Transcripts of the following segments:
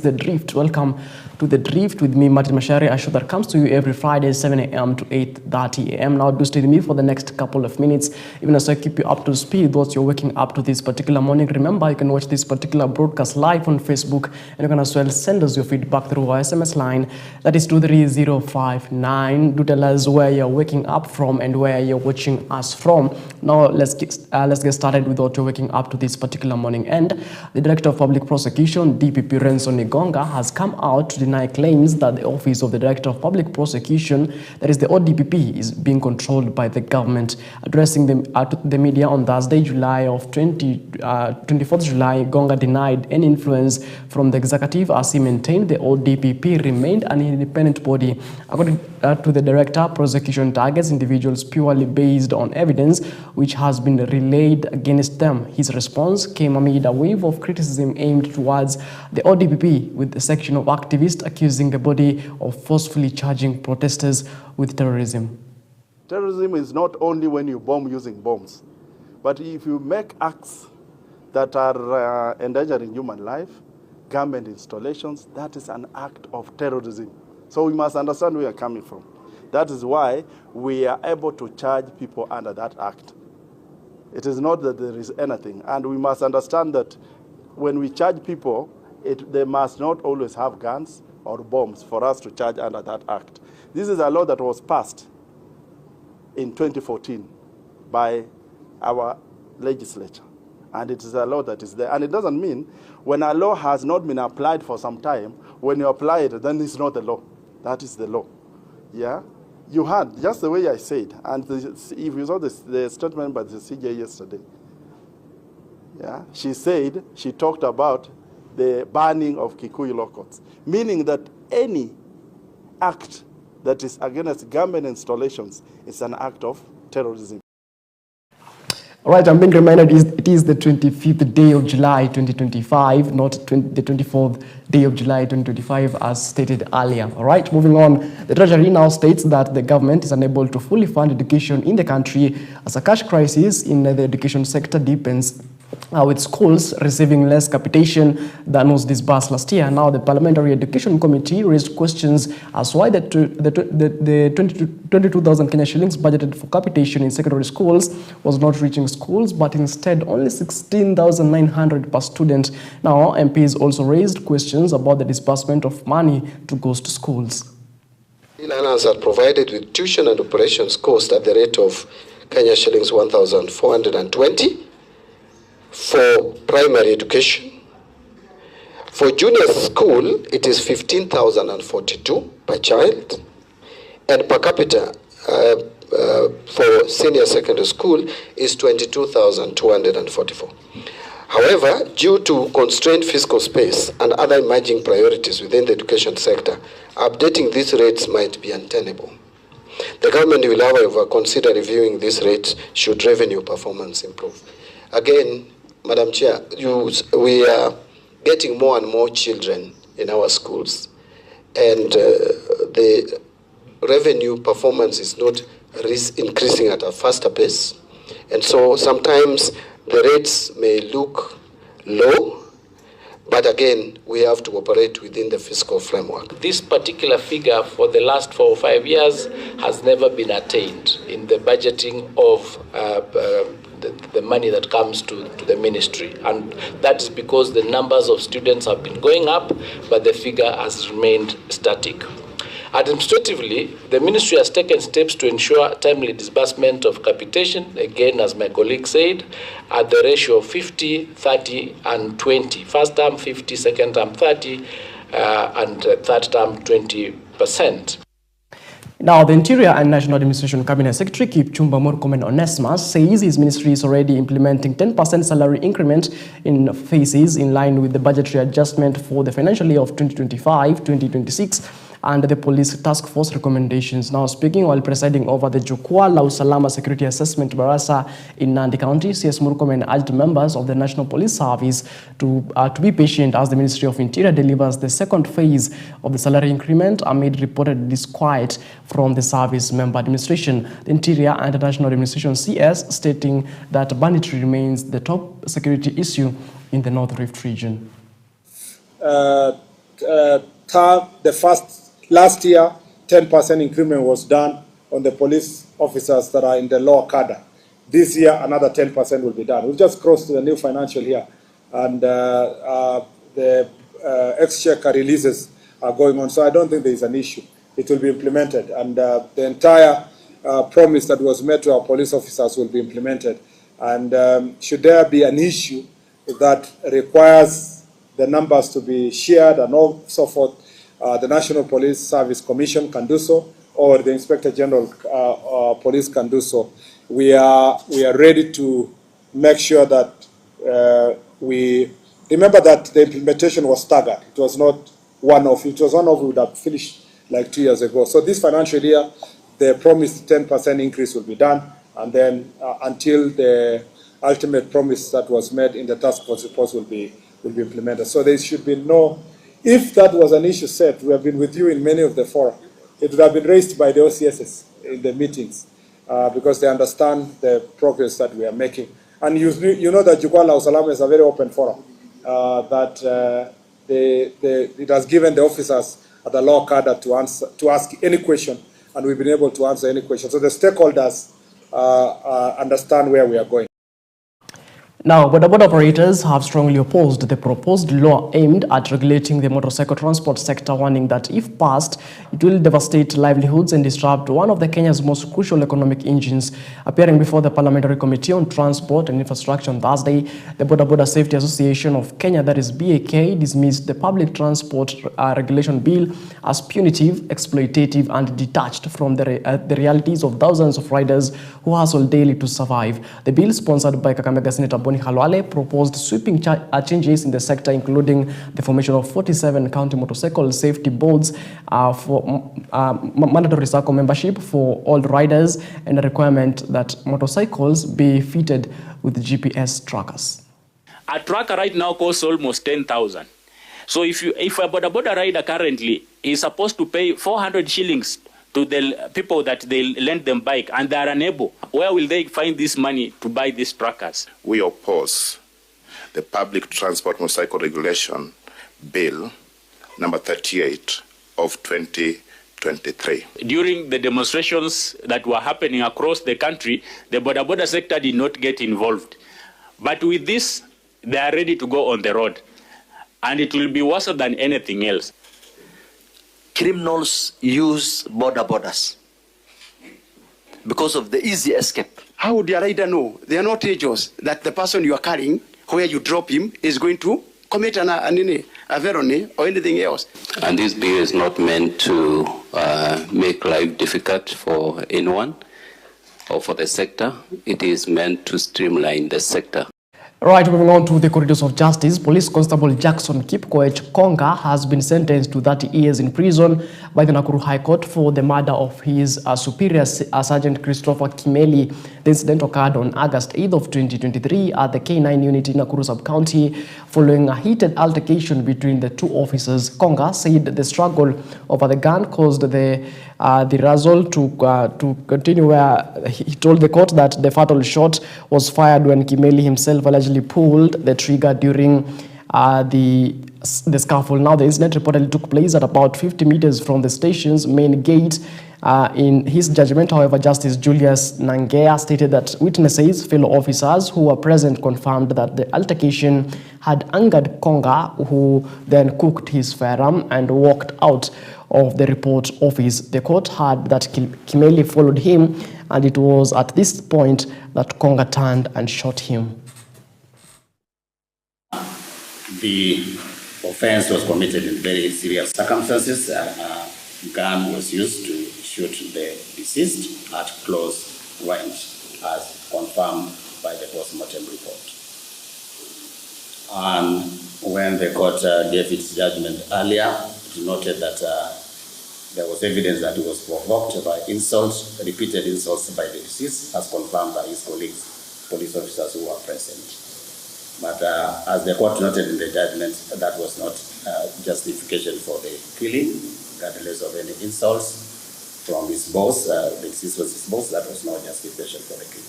The Drift. Welcome to The Drift with me, Martin Mashari, a show that comes to you every Friday, 7 a.m. to 8:30 a.m. Now, do stay with me for the next couple of minutes, even as I keep you up to speed once you're waking up to this particular morning. Remember, you can watch this particular broadcast live on Facebook, and you can as well send us your feedback through our SMS line. That is 23059. Do tell us where you're waking up from and where you're watching us from. Now, let's get started with what you're waking up to this particular morning. And the Director of Public Prosecution, DPP Renzo Nigonga, has come out to deny claims that the Office of the Director of Public Prosecution, that is the ODPP, is being controlled by the government. Addressing the media on Thursday, 24th July, Gonga denied any influence from the executive as he maintained the ODPP remained an independent body. According to the Director, prosecution targets individuals purely based on evidence which has been relayed against them. His response came amid a wave of criticism aimed towards the ODPP, with the section of activists accusing the body of forcefully charging protesters with terrorism. Terrorism is not only when you bomb using bombs, but if you make acts that are endangering human life, government installations, that is an act of terrorism. So we must understand where we are coming from. That is why we are able to charge people under that act. It is not that there is anything. And we must understand that when we charge people, they must not always have guns or bombs for us to charge under that act. This is a law that was passed in 2014 by our legislature. And it is a law that is there. And it doesn't mean when a law has not been applied for some time, when you apply it, then it's not the law. That is the law. Yeah? You had, just the way I said, and if you saw the statement by the CJ yesterday, yeah, she talked about the banning of Kikuyu law courts, meaning that any act that is against government installations is an act of terrorism. All right, I'm being reminded it is the 25th day of July 2025, not the 24th day of July 2025 as stated earlier. All right, moving on. The Treasury now states that the government is unable to fully fund education in the country as a cash crisis in the education sector deepens, with schools receiving less capitation than was disbursed last year. Now, the Parliamentary Education Committee raised questions as why the 22,000 Kenya shillings budgeted for capitation in secondary schools was not reaching schools, but instead only 16,900 per student. Now, MPs also raised questions about the disbursement of money to go to schools. E-learners are provided with tuition and operations cost at the rate of Kenya shillings 1,420. For primary education. For junior school, it is 15,042 per child, and per capita for senior secondary school is 22,244. However, due to constrained fiscal space and other emerging priorities within the education sector, updating these rates might be untenable. The government will, however, consider reviewing these rates should revenue performance improve. Again, Madam Chair, we are getting more and more children in our schools, and the revenue performance is not increasing at a faster pace. And so sometimes the rates may look low, but again, we have to operate within the fiscal framework. This particular figure for the last 4 or 5 years has never been attained in the budgeting of the money that comes to the ministry, and that is because the numbers of students have been going up, but the figure has remained static. Administratively, the ministry has taken steps to ensure timely disbursement of capitation, again, as my colleague said, at the ratio of 50, 30, and 20. First term 50, second term 30, and third term 20%. Now, the Interior and National Administration Cabinet Secretary Kipchumba Murkomen Onesmus says his ministry is already implementing 10% salary increment in phases in line with the budgetary adjustment for the financial year of 2025-2026 and the police task force recommendations. Now, speaking while presiding over the Jukwaa la Usalama Security Assessment Barasa in Nandi County, CS Murkomen urged members of the National Police Service to be patient as the Ministry of Interior delivers the second phase of the salary increment amid reported disquiet from the service member administration. The Interior and National Administration CS stating that banditry remains the top security issue in the North Rift region. last year, 10% increment was done on the police officers that are in the lower cadre. This year, another 10% will be done. We've just crossed to the new financial year, and the exchequer releases are going on, so I don't think there is an issue. It will be implemented, and the entire promise that was made to our police officers will be implemented. And should there be an issue that requires the numbers to be shared and so forth, the National Police Service Commission can do so, or the Inspector General Police can do so. We are ready to make sure that we remember that the implementation was staggered. It was not one-off. It was one-off, we would have finished like 2 years ago. So this financial year, the promised 10% increase will be done, and then until the ultimate promise that was made in the task force reports will be implemented. So there should be no, if that was an issue set, we have been with you in many of the fora, it would have been raised by the OCSs in the meetings because they understand the progress that we are making. And you know that Jukwaa Usalama is a very open forum, that it has given the officers at the lower cadre to ask any question, and we've been able to answer any question. So the stakeholders understand where we are going. Now, bodaboda operators have strongly opposed the proposed law aimed at regulating the motorcycle transport sector, warning that if passed, it will devastate livelihoods and disrupt one of the Kenya's most crucial economic engines. Appearing before the Parliamentary Committee on Transport and Infrastructure on Thursday, the Bodaboda Safety Association of Kenya, that is BAK, dismissed the public transport regulation bill as punitive, exploitative, and detached from the realities of thousands of riders who hustle daily to survive. The bill, sponsored by Kakamega Senator Halwale, proposed sweeping changes in the sector, including the formation of 47 county motorcycle safety boards for mandatory SACCO membership for all riders, and a requirement that motorcycles be fitted with GPS trackers. A tracker right now costs almost 10,000. So if a boda rider currently is supposed to pay 400 shillings to the people that they lend them bike, and they are unable, where will they find this money to buy these trackers? We oppose the Public Transport Motorcycle Regulation Bill number 38 of 2023. During the demonstrations that were happening across the country, the boda sector did not get involved. But with this, they are ready to go on the road, and it will be worse than anything else. Criminals use borders because of the easy escape. How would your rider know? They are not agents that the person you are carrying, where you drop him, is going to commit a felony or anything else. And this bill is not meant to make life difficult for anyone or for the sector. It is meant to streamline the sector. Right, moving on to the corridors of justice, Police Constable Jackson Kipkoech Konga has been sentenced to 30 years in prison by the Nakuru High Court for the murder of his superior, Sergeant Christopher Kimeli. The incident occurred on August 8th of 2023 at the K9 unit in Nakuru sub-county following a heated altercation between the two officers. Konga said the struggle over the gun caused the result to continue, where he told the court that the fatal shot was fired when Kimeli himself allegedly pulled the trigger during the scuffle. Now, the incident reportedly took place at about 50 meters from the station's main gate. In his judgment, however, Justice Julius Nangea stated that witnesses, fellow officers who were present, confirmed that the altercation had angered Konga, who then cooked his firearm and walked out of the report office. The court heard that Kimeli followed him, and it was at this point that Konga turned and shot him. The offense was committed in very serious circumstances. A gun was used to shoot the deceased at close range, as confirmed by the post-mortem report. And when the court gave its judgment earlier, it noted that there was evidence that it was provoked by insults, repeated insults by the deceased, as confirmed by his colleagues, police officers who were present. But as the court noted in the judgment, that was not justification for the killing, regardless of any insults from his boss. The deceased was his boss. That was no justification for the killing.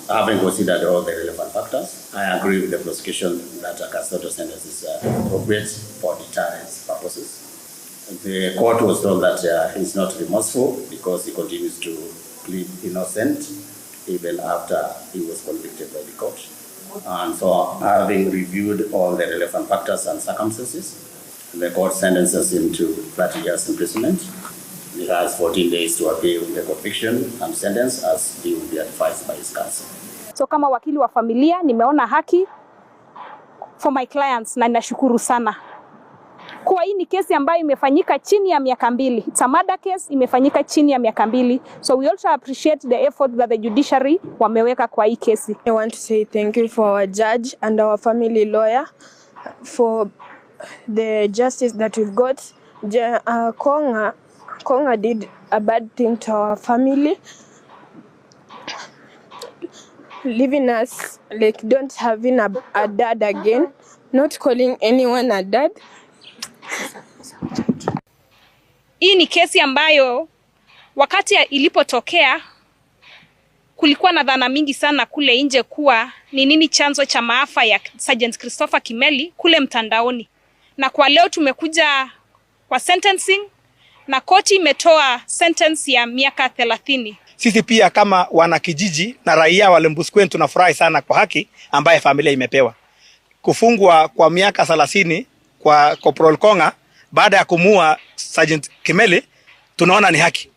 Having considered all the relevant factors, I agree with the prosecution that a custodial sentence is appropriate for deterrence. purposes. The court was told that he's not remorseful because he continues to plead innocent even after he was convicted by the court. And so, having reviewed all the relevant factors and circumstances, the court sentences him to 30 years imprisonment. He has 14 days to appeal the conviction and sentence as he will be advised by his counsel. So kama wakili wa familia nimeona haki for my clients na ninashukuru sana. Kwa hii ni kesi ambayo imefanyika chini ya miaka 2. It's a murder case imefanyika chini ya miaka 2. So we also appreciate the effort that the judiciary wameweka kwa hii kesi. I want to say thank you for our judge and our family lawyer for the justice that we've got. Konga did a bad thing to our family, leaving us like don't having a dad again, not calling anyone a dad. Hii ni kesi ambayo wakati ilipotokea kulikuwa na dhana mingi sana kule nje kuwa ni nini chanzo cha maafa ya Sergeant Christopher Kimeli kule mtandaoni. Na kwa leo tumekuja kwa sentencing na koti imetoa sentence ya miaka 30. Sisi pia kama wanakijiji na raia wa Lembuskwenu tunafurahi sana kwa haki ambaye familia imepewa. Kufungwa kwa miaka 30 kwa Corporal Konga baada ya kumua Sergeant Kimeli tunaona ni haki.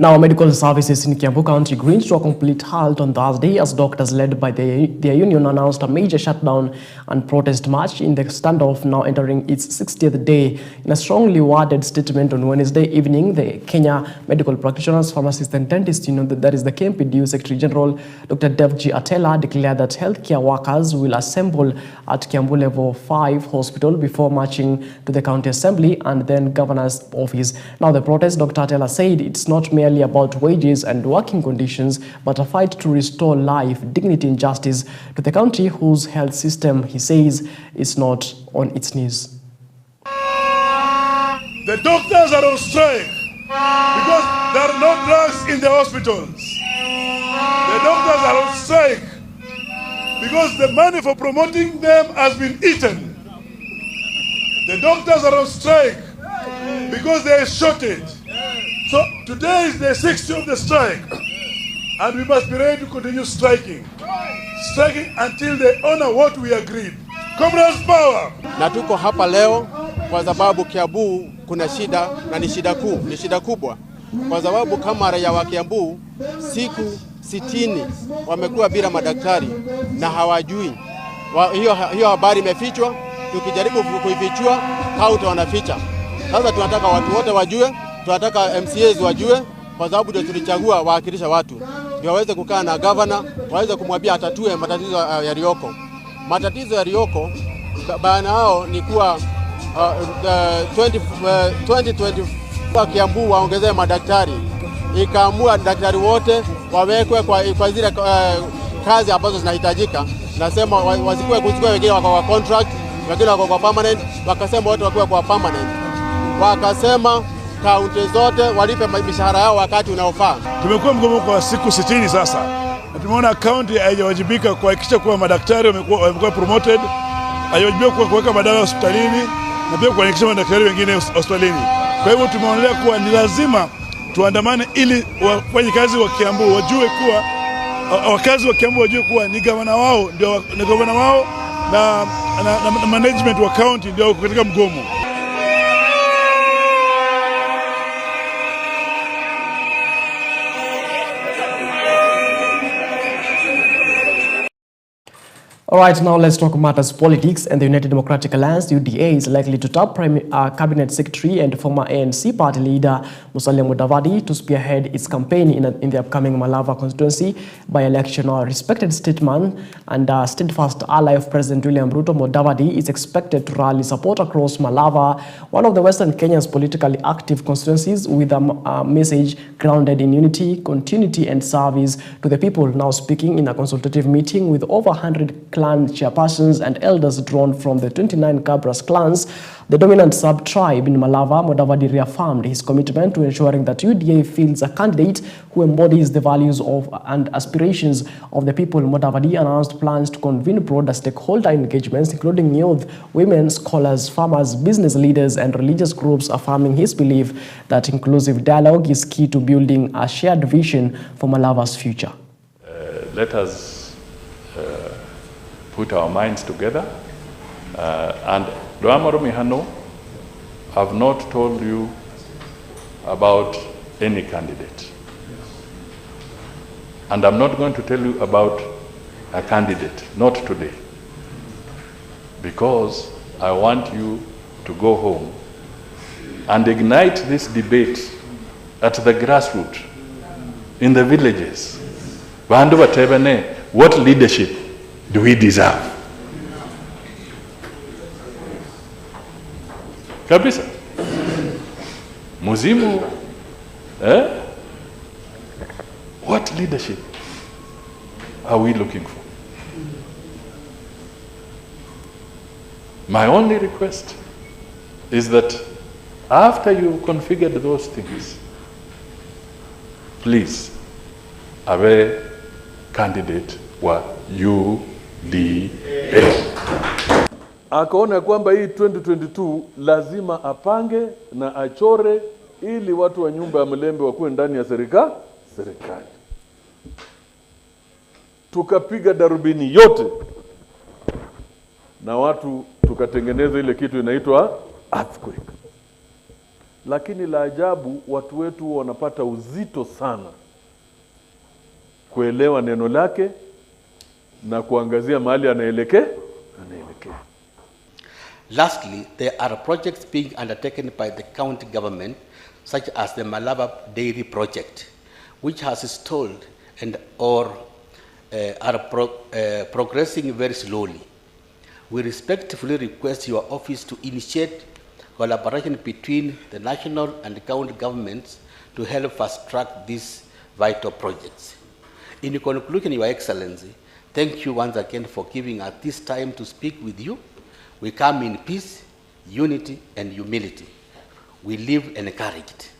Now, medical services in Kiambu County grind to a complete halt on Thursday as doctors led by their union announced a major shutdown and protest march in the standoff now entering its 60th day. In a strongly worded statement on Wednesday evening, the Kenya Medical Practitioners, Pharmacists and Dentists Union, that is the KMPDU Secretary General Dr. Devji Atela, declared that healthcare workers will assemble at Kiambu Level 5 Hospital before marching to the County Assembly and then Governor's Office. Now, the protest, Dr. Atela said, it's not merely about wages and working conditions, but a fight to restore life, dignity and justice to the country whose health system, he says, is not on its knees. The doctors are on strike because there are no drugs in the hospitals. The doctors are on strike because the money for promoting them has been eaten. The doctors are on strike because there is shortage. So today is the 6th of the strike, and we must be ready to continue striking until they honor what we agreed. Comrades, power! Na tuko hapa leo kwa sababu Kiambu kuna shida na ni shida kubwa. Kwa sababu kama raia wa Kiambu siku 60 wamekuwa bila madaktari na hawajui. Hiyo habari imefichwa, tukijaribu kuifichua kaunti wanaficha. Sasa tunataka watu wote wajue. Tunataka MCAs wajue kwa sababu ndio tulichagua waakilisha watu. Ndio waweze kukaa na governor, waweze kumwambia atatue matatizo yaliyoko. Matatizo yaliyoko baina yao ni kuwa 2020 Kiambu waongezee madaktari. Ikaamua daktari wote wawekwe kwa zile kazi ambazo zinahitajika. Nasema wasikuwe kuchukua wengine wako kwa contract, wengine wako kwa permanent, wakasema wote wakuwe kwa permanent. Wakasema kaunti zote walipe mishahara yao wakati unaofaa. Tumekuwa mgomo kwa siku 60 sasa. Na tumeona kaunti haijawajibika kuhakikisha kuwa madaktari wamekuwa promoted, haijawajibika kuweka madawa hospitalini na pia kuhakikisha madaktari wengine hospitalini. Kwa hivyo tumeonelea kuwa ni lazima tuandamane ili wafanyikazi wa Kiambu wajue kuwa wakazi wa Kiambu wajue kuwa ni gavana wao na management wa county ndio katika mgomo. All right, now let's talk matters politics. And the United Democratic Alliance, UDA, is likely to tap Cabinet Secretary and former ANC party leader Musalia Mudavadi to spearhead its campaign in the upcoming Malava constituency by-election. Our respected statesman and steadfast ally of President William Ruto, Mudavadi, is expected to rally support across Malava, one of the Western Kenya's politically active constituencies, with a message grounded in unity, continuity and service to the people. Now speaking in a consultative meeting with over 100 clan chairpersons and elders drawn from the 29 Kabras clans. The dominant sub-tribe in Malava, Mudavadi reaffirmed his commitment to ensuring that UDA fields a candidate who embodies the values of and aspirations of the people. Mudavadi announced plans to convene broader stakeholder engagements, including youth, women, scholars, farmers, business leaders, and religious groups, affirming his belief that inclusive dialogue is key to building a shared vision for Malava's future. Let us put our minds together and Mihano, I've not told you about any candidate. And I'm not going to tell you about a candidate, not today. Because I want you to go home and ignite this debate at the grassroots, in the villages. What leadership do we deserve? Kabisa. Muzimu, what leadership are we looking for? My only request is that after you configured those things, please, have a candidate wa UDA. Akaona kwamba hii 2022 lazima apange na achore ili watu wa nyumba ya Mlembe wakuwe ndani ya serikali. Tukapiga darubini yote na watu tukatengeneza ile kitu inaitwa earthquake. Lakini la ajabu, watu wetu wanapata uzito sana kuelewa neno lake na kuangazia mahali anaelekea. Lastly, there are projects being undertaken by the county government, such as the Malava Dairy Project, which has stalled and are progressing very slowly. We respectfully request your office to initiate collaboration between the national and county governments to help fast-track these vital projects. In conclusion, Your Excellency, thank you once again for giving us this time to speak with you. We come in peace, unity, and humility. We live encouraged.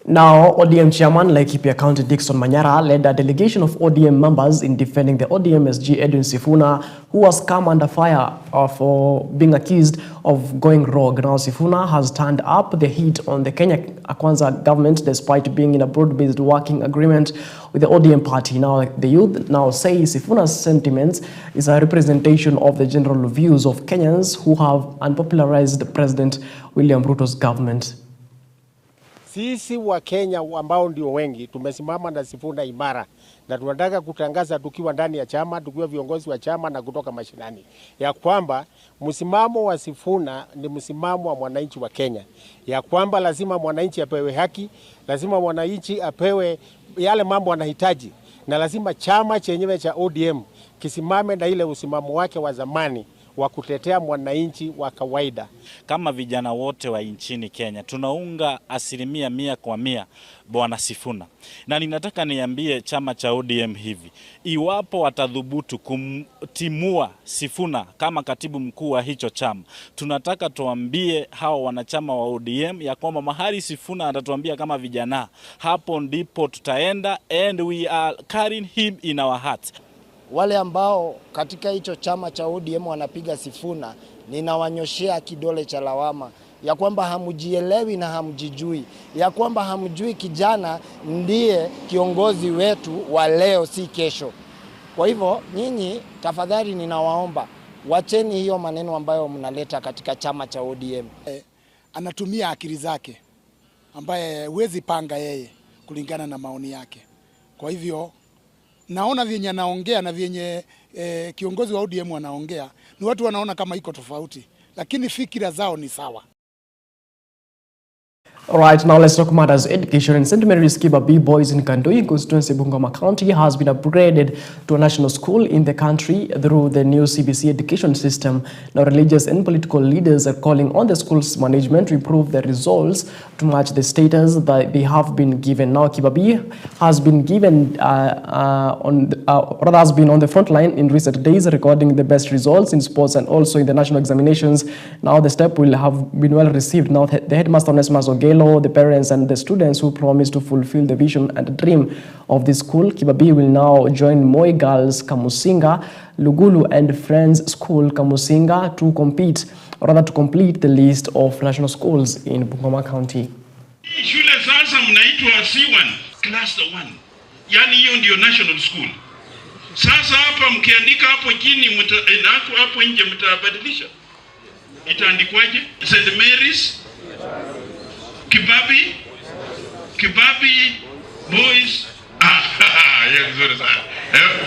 Now, ODM chairman Laikipia County Dickson Manyara led a delegation of ODM members in defending the ODM SG Edwin Sifuna, who has come under fire for being accused of going rogue. Now, Sifuna has turned up the heat on the Kenya Kwanza government despite being in a broad-based working agreement with the ODM party. Now, the youth now say Sifuna's sentiments is a representation of the general views of Kenyans who have unpopularized President William Ruto's government. Sisi wa Kenya ambao ndio wengi tumesimama na Sifuna imara na tunataka kutangaza tukiwa ndani ya chama, tukiwa viongozi wa chama na kutoka mashinani, ya kwamba msimamo wa Sifuna ni msimamo wa mwananchi wa Kenya, ya kwamba lazima mwananchi apewe haki, lazima mwananchi apewe yale mambo anahitaji, na lazima chama chenyewe cha ODM kisimame na ile usimamo wake wa zamani wa kutetea mwananchi wa kawaida. Kama vijana wote wa nchini Kenya tunaunga 100% Bwana Sifuna, na ninataka niambie chama cha ODM hivi: iwapo watadhubutu kumtimua Sifuna kama katibu mkuu wa hicho chama, tunataka tuambie hao wanachama wa ODM ya kwamba mahali Sifuna atatuambia kama vijana, hapo ndipo tutaenda, and we are carrying him in our hearts. Wale ambao katika hicho chama cha ODM wanapiga Sifuna, ninawanyoshea kidole cha lawama ya kwamba hamjielewi na hamjijui, ya kwamba hamjui kijana ndiye kiongozi wetu wa leo, si kesho. Kwa hivyo nyinyi tafadhali ninawaomba wacheni hiyo maneno ambayo mnaleta katika chama cha ODM. Anatumia akili zake ambaye huwezi panga yeye kulingana na maoni yake. Kwa hivyo naona vyenye anaongea na vyenye kiongozi wa ODM anaongea ni watu wanaona kama iko tofauti, lakini fikira zao ni sawa. Alright, now let's talk matters education. And St. Mary's Kibabii Boys in Kandoi constituency, Bungoma County, has been upgraded to a national school in the country through the new CBC education system. Now, religious and political leaders are calling on the school's management to improve the results to match the status that they have been given. Now, Kibabii has been given has been on the front line in recent days, recording the best results in sports and also in the national examinations. Now, the step will have been well received. Now, the headmaster Onesimus Ogelo, the parents and the students who promise to fulfill the vision and the dream of the school, Kibabii will now join Moi Girls Kamusinga, Lugulu and Friends School Kamusinga to complete the list of national schools in Bungoma County. Shule sasa mnaitwa C1, Cluster 1. Yani hiyo ndio national school. Sasa hapa mkiandika hapo chini hapo nje mtabadilisha. Itaandikwaje? St. Mary's Kibabii Boys.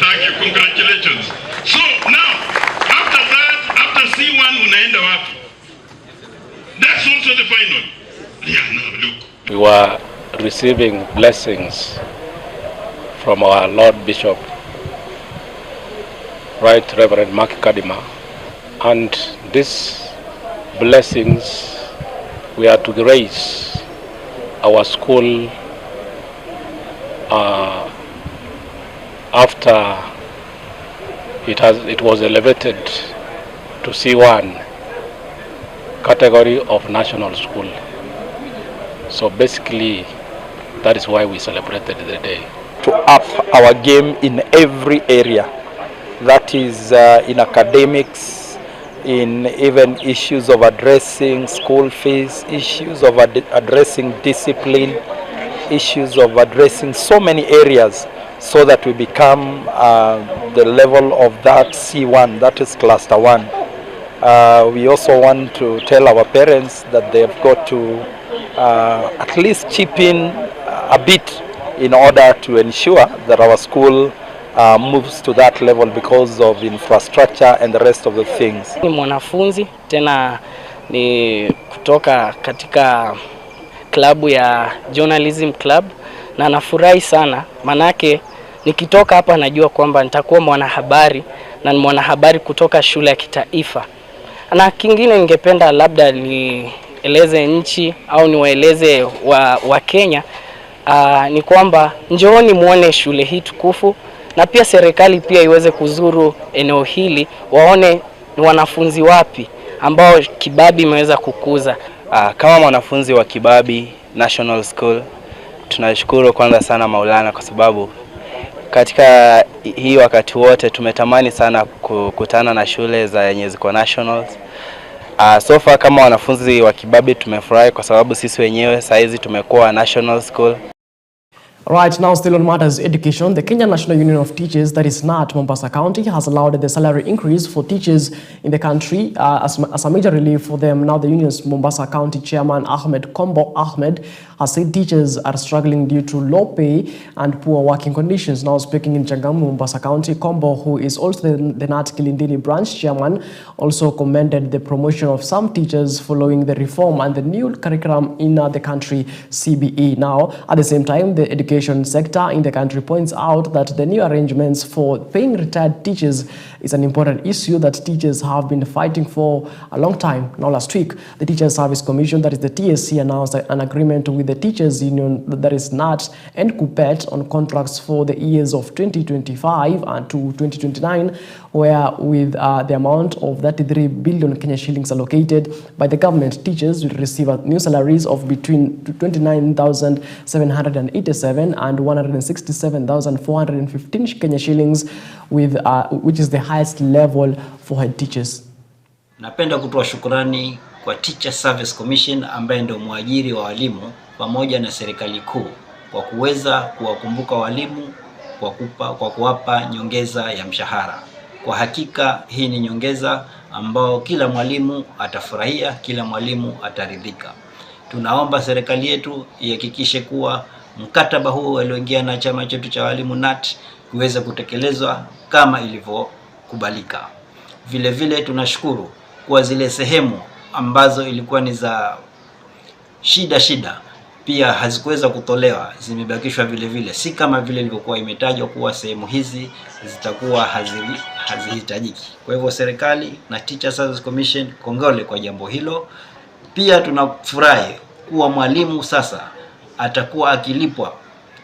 Thank you, congratulations. So now, after that, after C1 unaenda wapi? That's also the final. Yeah, no, look. We were receiving blessings from our Lord Bishop, Right Reverend Mark Kadima, and these blessings we are to raise our school after it was elevated to C1 category of national school. So basically, that is why we celebrated the day. To up our game in every area, that is in academics, in even issues of addressing school fees, issues of addressing discipline, issues of addressing so many areas, so that we become the level of that C1, that is Cluster 1. We also want to tell our parents that they've got to at least chip in a bit in order to ensure that our school moves to that level because of infrastructure and the rest of the things. Ni mwanafunzi tena ni kutoka katika klabu ya Journalism Club na nafurahi sana manake nikitoka hapa najua kwamba nitakuwa mwanahabari na ni mwanahabari kutoka shule ya kitaifa. Na kingine ningependa labda nieleze nchi au niwaeleze wa Kenya ni kwamba njooni muone shule hii tukufu na pia serikali pia iweze kuzuru eneo hili waone ni wanafunzi wapi ambao Kibabii imeweza kukuza. Kama mwanafunzi wa Kibabii National School tunashukuru kwanza sana Maulana kwa sababu katika hii wakati wote tumetamani sana kukutana na shule za yenye ziko nationals. So far kama wanafunzi wa Kibabii tumefurahi kwa sababu sisi wenyewe saizi tumekuwa national school. Right now, still on matters education, the Kenya National Union of Teachers, that is NAT, Mombasa County, has allowed the salary increase for teachers in the country as a major relief for them. Now, the union's Mombasa County Chairman Ahmed Kombo Ahmed has said teachers are struggling due to low pay and poor working conditions. Now, speaking in Changamu, Mombasa County, Kombo, who is also the NAT Kilindini branch chairman, also commended the promotion of some teachers following the reform and the new curriculum in the country, CBE. Now, at the same time, the education sector in the country points out that the new arrangements for paying retired teachers is an important issue that teachers have been fighting for a long time. Now, last week, the Teachers Service Commission, that is the TSC, announced an agreement with the Teachers Union, that is NAT and KUPPET, on contracts for the years of 2025 and to 2029, where with the amount of 33 billion Kenya shillings allocated by the government, teachers will receive new salaries of between 29,787 and 167,415 Kenya shillings, with which is the highest level for head teachers. Napenda kutoa shukrani kwa Teacher Service Commission ambaye ndio mwajiri wa walimu pamoja na serikali kuu kwa kuweza kuwakumbuka walimu kwa kuwapa nyongeza ya mshahara. Kwa hakika hii ni nyongeza ambao kila mwalimu atafurahia, kila mwalimu ataridhika. Tunaomba serikali yetu ihakikishe kuwa mkataba huu ulioingia na chama chetu cha walimu NAT kuweza kutekelezwa kama ilivyokubalika. Vile vile tunashukuru kwa zile sehemu ambazo ilikuwa ni za shida pia hazikuweza kutolewa, zimebakishwa vile vile, si kama vile ilivyokuwa imetajwa kuwa sehemu hizi zitakuwa hazihitajiki. Kwa hivyo serikali na Teacher Service Commission, kongole kwa jambo hilo. Pia tunafurahi kuwa mwalimu sasa atakuwa akilipwa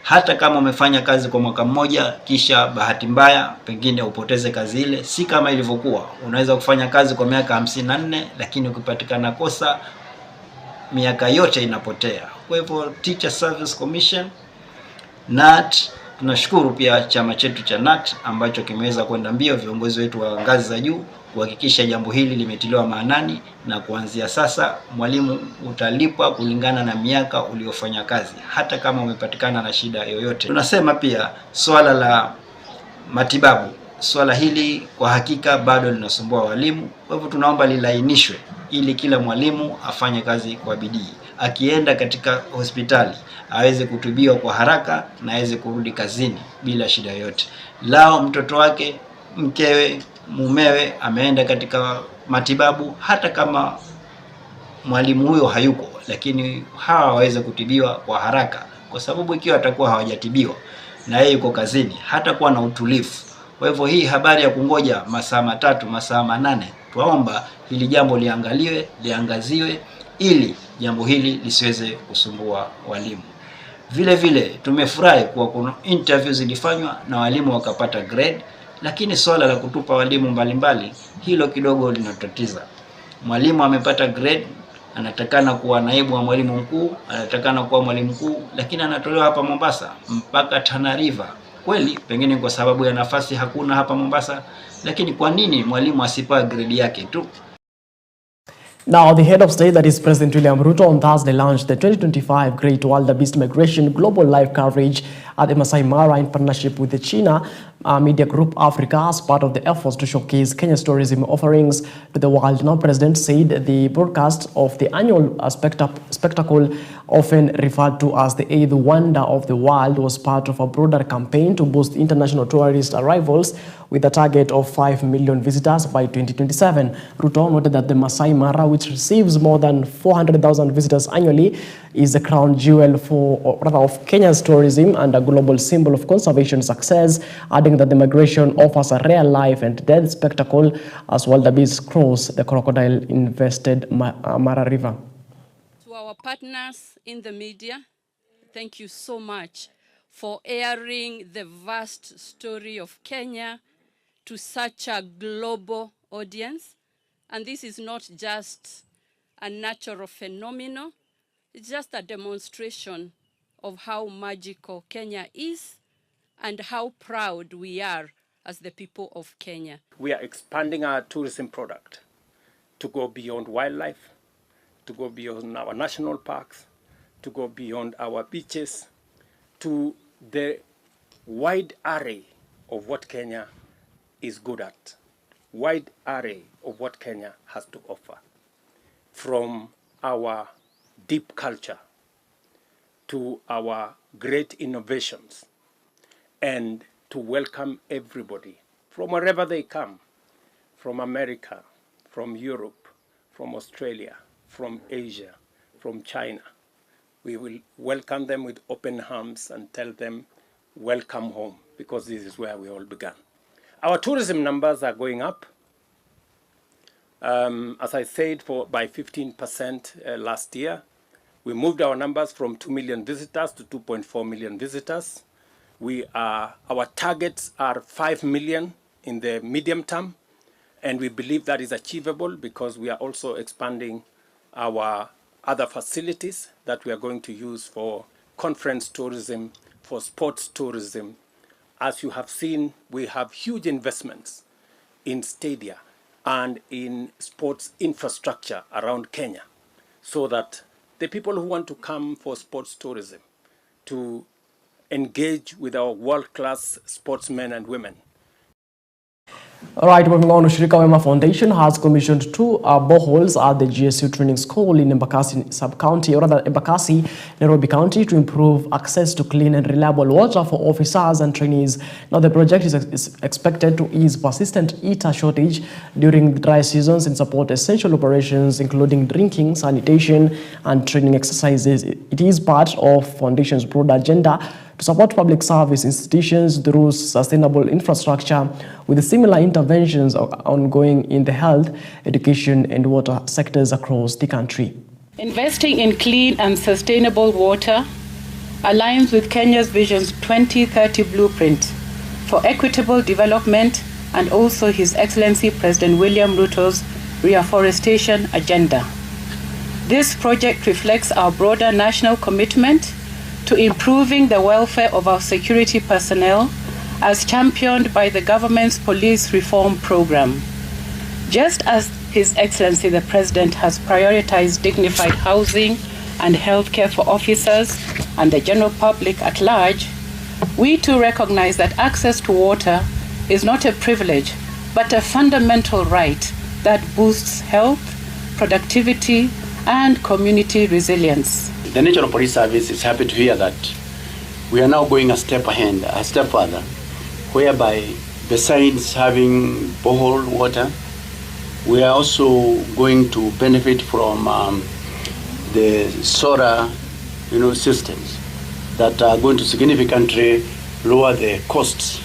hata kama umefanya kazi kwa mwaka mmoja kisha bahati mbaya pengine upoteze kazi ile, si kama ilivyokuwa unaweza kufanya kazi kwa miaka 54 lakini ukipatikana kosa miaka yote inapotea. Kwa hivyo Teacher Service Commission, NAT, tunashukuru pia chama chetu cha NAT ambacho kimeweza kwenda mbio, viongozi wetu wa ngazi za juu kuhakikisha jambo hili limetiliwa maanani, na kuanzia sasa mwalimu utalipwa kulingana na miaka uliofanya kazi hata kama umepatikana na shida yoyote. Tunasema pia swala la matibabu, swala hili kwa hakika bado linasumbua walimu. Kwa hivyo tunaomba lilainishwe ili kila mwalimu afanye kazi kwa bidii, akienda katika hospitali aweze kutibiwa kwa haraka na aweze kurudi kazini bila shida yoyote. Lao mtoto wake, mkewe, mumewe ameenda katika matibabu, hata kama mwalimu huyo hayuko, lakini hawa waweze kutibiwa kwa haraka, kwa sababu ikiwa atakuwa hawajatibiwa na yeye yuko kazini hata kuwa na utulivu. Kwa hivyo hii habari ya kungoja masaa 3, masaa 8, tuomba hili jambo liangaziwe ili jambo hili lisiweze kusumbua walimu. Vile vile tumefurahi kuwa kuna interviews zilifanywa na walimu wakapata grade, lakini swala la kutupa walimu mbalimbali hilo kidogo linatatiza. Mwalimu amepata grade, anatakana kuwa naibu wa mwalimu mkuu, anatakana kuwa mwalimu mkuu, lakini anatolewa hapa Mombasa mpaka Tana River. Kweli pengine kwa sababu ya nafasi hakuna hapa Mombasa, lakini kwa nini mwalimu asipewe grade yake tu? Now, the head of state, that is President William Ruto, on Thursday launched the 2025 Great Wildebeest Migration Global Live Coverage at the Masai Mara in partnership with the China Media Group Africa as part of the efforts to showcase Kenya's tourism offerings to the world. Now, President said the broadcast of the annual spectacle, often referred to as the 8th wonder of the world, was part of a broader campaign to boost international tourist arrivals with a target of 5 million visitors by 2027. Ruto noted that the Masai Mara, which receives more than 400,000 visitors annually, is the crown jewel of Kenya's tourism and a global symbol of conservation success, adding that the migration offers a rare life and death spectacle as wildebeest cross the crocodile-infested Mara River. To our partners in the media, thank you so much for airing the vast story of Kenya to such a global audience. And this is not just a natural phenomenon, it's just a demonstration of how magical Kenya is and how proud we are as the people of Kenya. We are expanding our tourism product to go beyond wildlife, to go beyond our national parks, to go beyond our beaches, to the wide array of what Kenya is good at, wide array of what Kenya has to offer, from our deep culture to our great innovations, and to welcome everybody from wherever they come, from America, from Europe, from Australia, from Asia, from China. We will welcome them with open arms and tell them, welcome home, because this is where we all began. Our tourism numbers are going up. As I said, by 15% last year. We moved our numbers from 2 million visitors to 2.4 million visitors. Our targets are 5 million in the medium term, and we believe that is achievable because we are also expanding our other facilities that we are going to use for conference tourism, for sports tourism. As you have seen, we have huge investments in stadia and in sports infrastructure around Kenya, so that the people who want to come for sports tourism, to engage with our world-class sportsmen and women. All right, moving on, Shirika Wema Foundation has commissioned 2 boreholes at the GSU Training School in Embakasi Sub-County, or rather Embakasi, Nairobi County, to improve access to clean and reliable water for officers and trainees. Now, the project is expected to ease persistent heater shortage during the dry seasons and support essential operations, including drinking, sanitation, and training exercises. It is part of Foundation's broader agenda to support public service institutions through sustainable infrastructure, with similar interventions ongoing in the health, education, and water sectors across the country. Investing in clean and sustainable water aligns with Kenya's Vision's 2030 blueprint for equitable development and also His Excellency President William Ruto's reforestation agenda. This project reflects our broader national commitment to improving the welfare of our security personnel as championed by the government's police reform program. Just as His Excellency the President has prioritized dignified housing and healthcare for officers and the general public at large, we too recognize that access to water is not a privilege, but a fundamental right that boosts health, productivity, and community resilience. The National Police Service is happy to hear that we are now going a step ahead, a step further, whereby besides having borehole water, we are also going to benefit from the solar, systems that are going to significantly lower the costs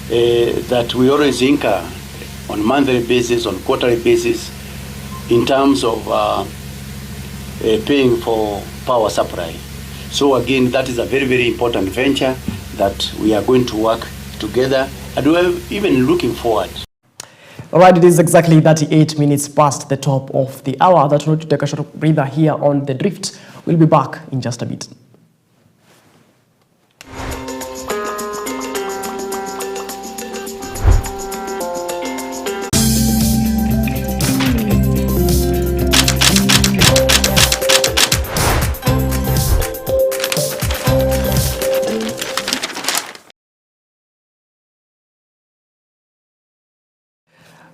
that we always incur on monthly basis, on quarterly basis, in terms of paying for power supply. So again, that is a very, very important venture that we are going to work together, and we're even looking forward. All right, it is exactly 38 minutes past the top of the hour. That will take a short breather here on The Drift. We'll be back in just a bit.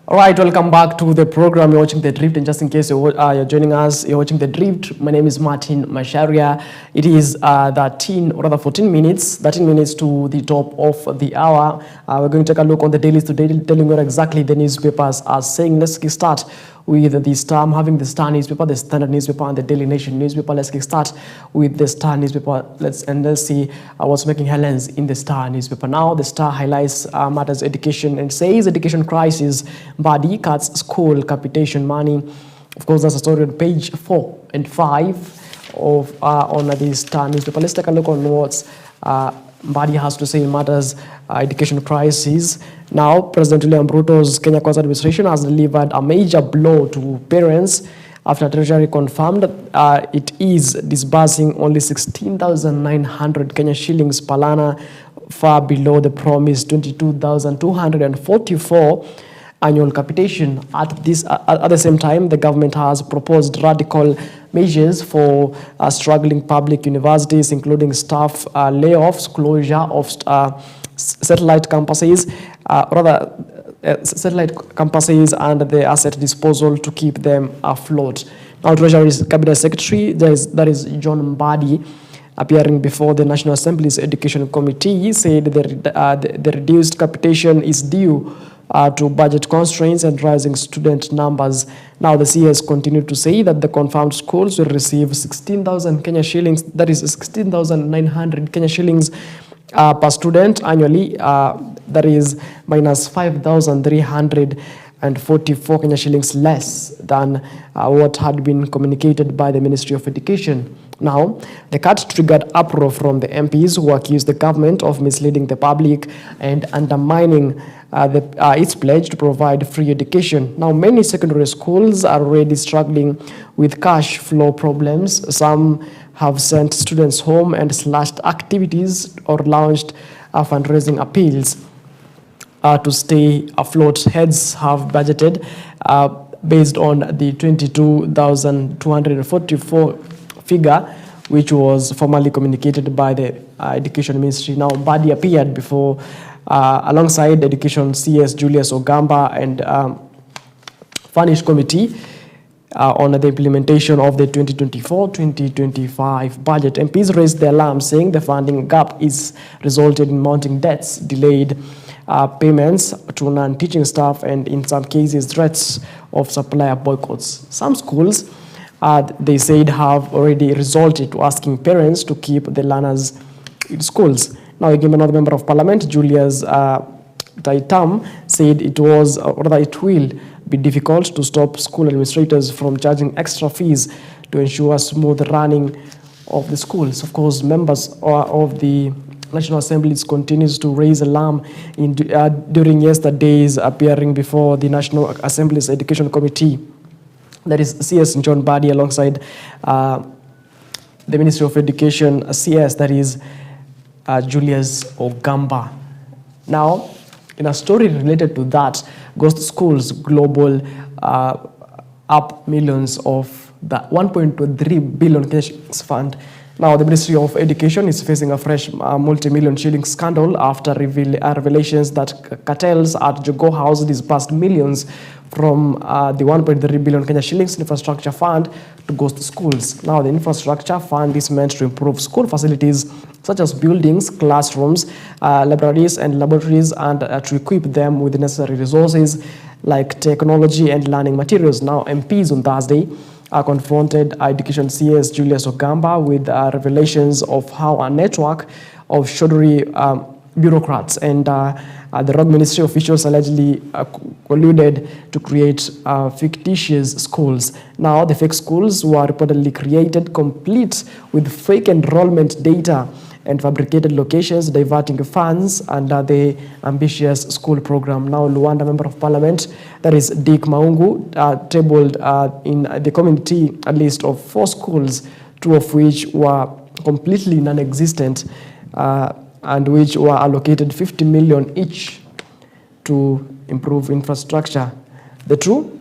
All right, welcome back to the program. You're watching The Drift, and just in case you're joining us, you're watching The Drift. My name is Martin Masharia. It is 13 minutes to the top of the hour. We're going to take a look on the dailies today, telling what exactly the newspapers are saying. Let's start with the Star. I'm having the Star newspaper, the Standard newspaper, and the Daily Nation newspaper. Let's start with the Star newspaper. Let's see what's making headlines in the Star newspaper. Now, the Star highlights matters education and says education crisis. Body cuts school capitation money. Of course, that's a story on page 4 and 5 of on the Star newspaper. Let's take a look on what's Mbadi has to say in matters education crisis. Now, President William Ruto's Kenya Kwanza administration has delivered a major blow to parents after Treasury confirmed it is disbursing only 16,900 Kenya shillings per learner, far below the promised 22,244 annual capitation. At the same time, the government has proposed radical measures for struggling public universities, including staff layoffs, closure of satellite campuses, and the asset disposal to keep them afloat. Now, Treasury's Cabinet Secretary, that is John Mbadi, appearing before the National Assembly's Education Committee, said the reduced capitation is due to budget constraints and rising student numbers. Now, the CS continued to say that the confirmed schools will receive 16,000 Kenya shillings, that is 16,900 Kenya shillings per student annually, that is minus 5,344 Kenya shillings less than what had been communicated by the Ministry of Education. Now, the cut triggered uproar from the MPs who accused the government of misleading the public and undermining its pledge to provide free education. Now, many secondary schools are already struggling with cash flow problems. Some have sent students home and slashed activities or launched fundraising appeals to stay afloat. Heads have budgeted based on the 22,244 figure, which was formally communicated by the Education Ministry. Now, Mbadi appeared before alongside Education CS Julius Ogamba and furnished committee on the implementation of the 2024-2025 budget. MPs raised the alarm, saying the funding gap is resulted in mounting debts, delayed payments to non-teaching staff, and in some cases threats of supplier boycotts. Some schools, they said, have already resorted to asking parents to keep the learners in schools. Now, again, another member of parliament, Julius Taitam, said it was, or rather it will be difficult to stop school administrators from charging extra fees to ensure smooth running of the schools. Of course, members of the National Assembly continues to raise alarm during yesterday's appearing before the National Assembly's Education Committee. That is CS John Badi alongside the Ministry of Education, CS, that is Julius Ogamba. Now, in a story related to that, Ghost Schools Global up millions of the 1.3 billion cash fund. Now, the Ministry of Education is facing a fresh multi-million shilling scandal after revelations that cartels at Jogo House disbursed millions from the 1.3 billion Kenya shillings infrastructure fund to Ghost Schools. Now, the infrastructure fund is meant to improve school facilities such as buildings, classrooms, libraries, and laboratories, and to equip them with the necessary resources like technology and learning materials. Now, MPs on Thursday confronted Education CS Julius Ogamba with revelations of how a network of shoddy bureaucrats and the rogue ministry officials allegedly colluded to create fictitious schools. Now, the fake schools were reportedly created complete with fake enrollment data and fabricated locations, diverting funds under the ambitious school program. Now, Luanda Member of Parliament, that is Dick Maungu, tabled in the committee a list of 4 schools, 2 of which were completely non-existent and which were allocated 50 million each to improve infrastructure. The two,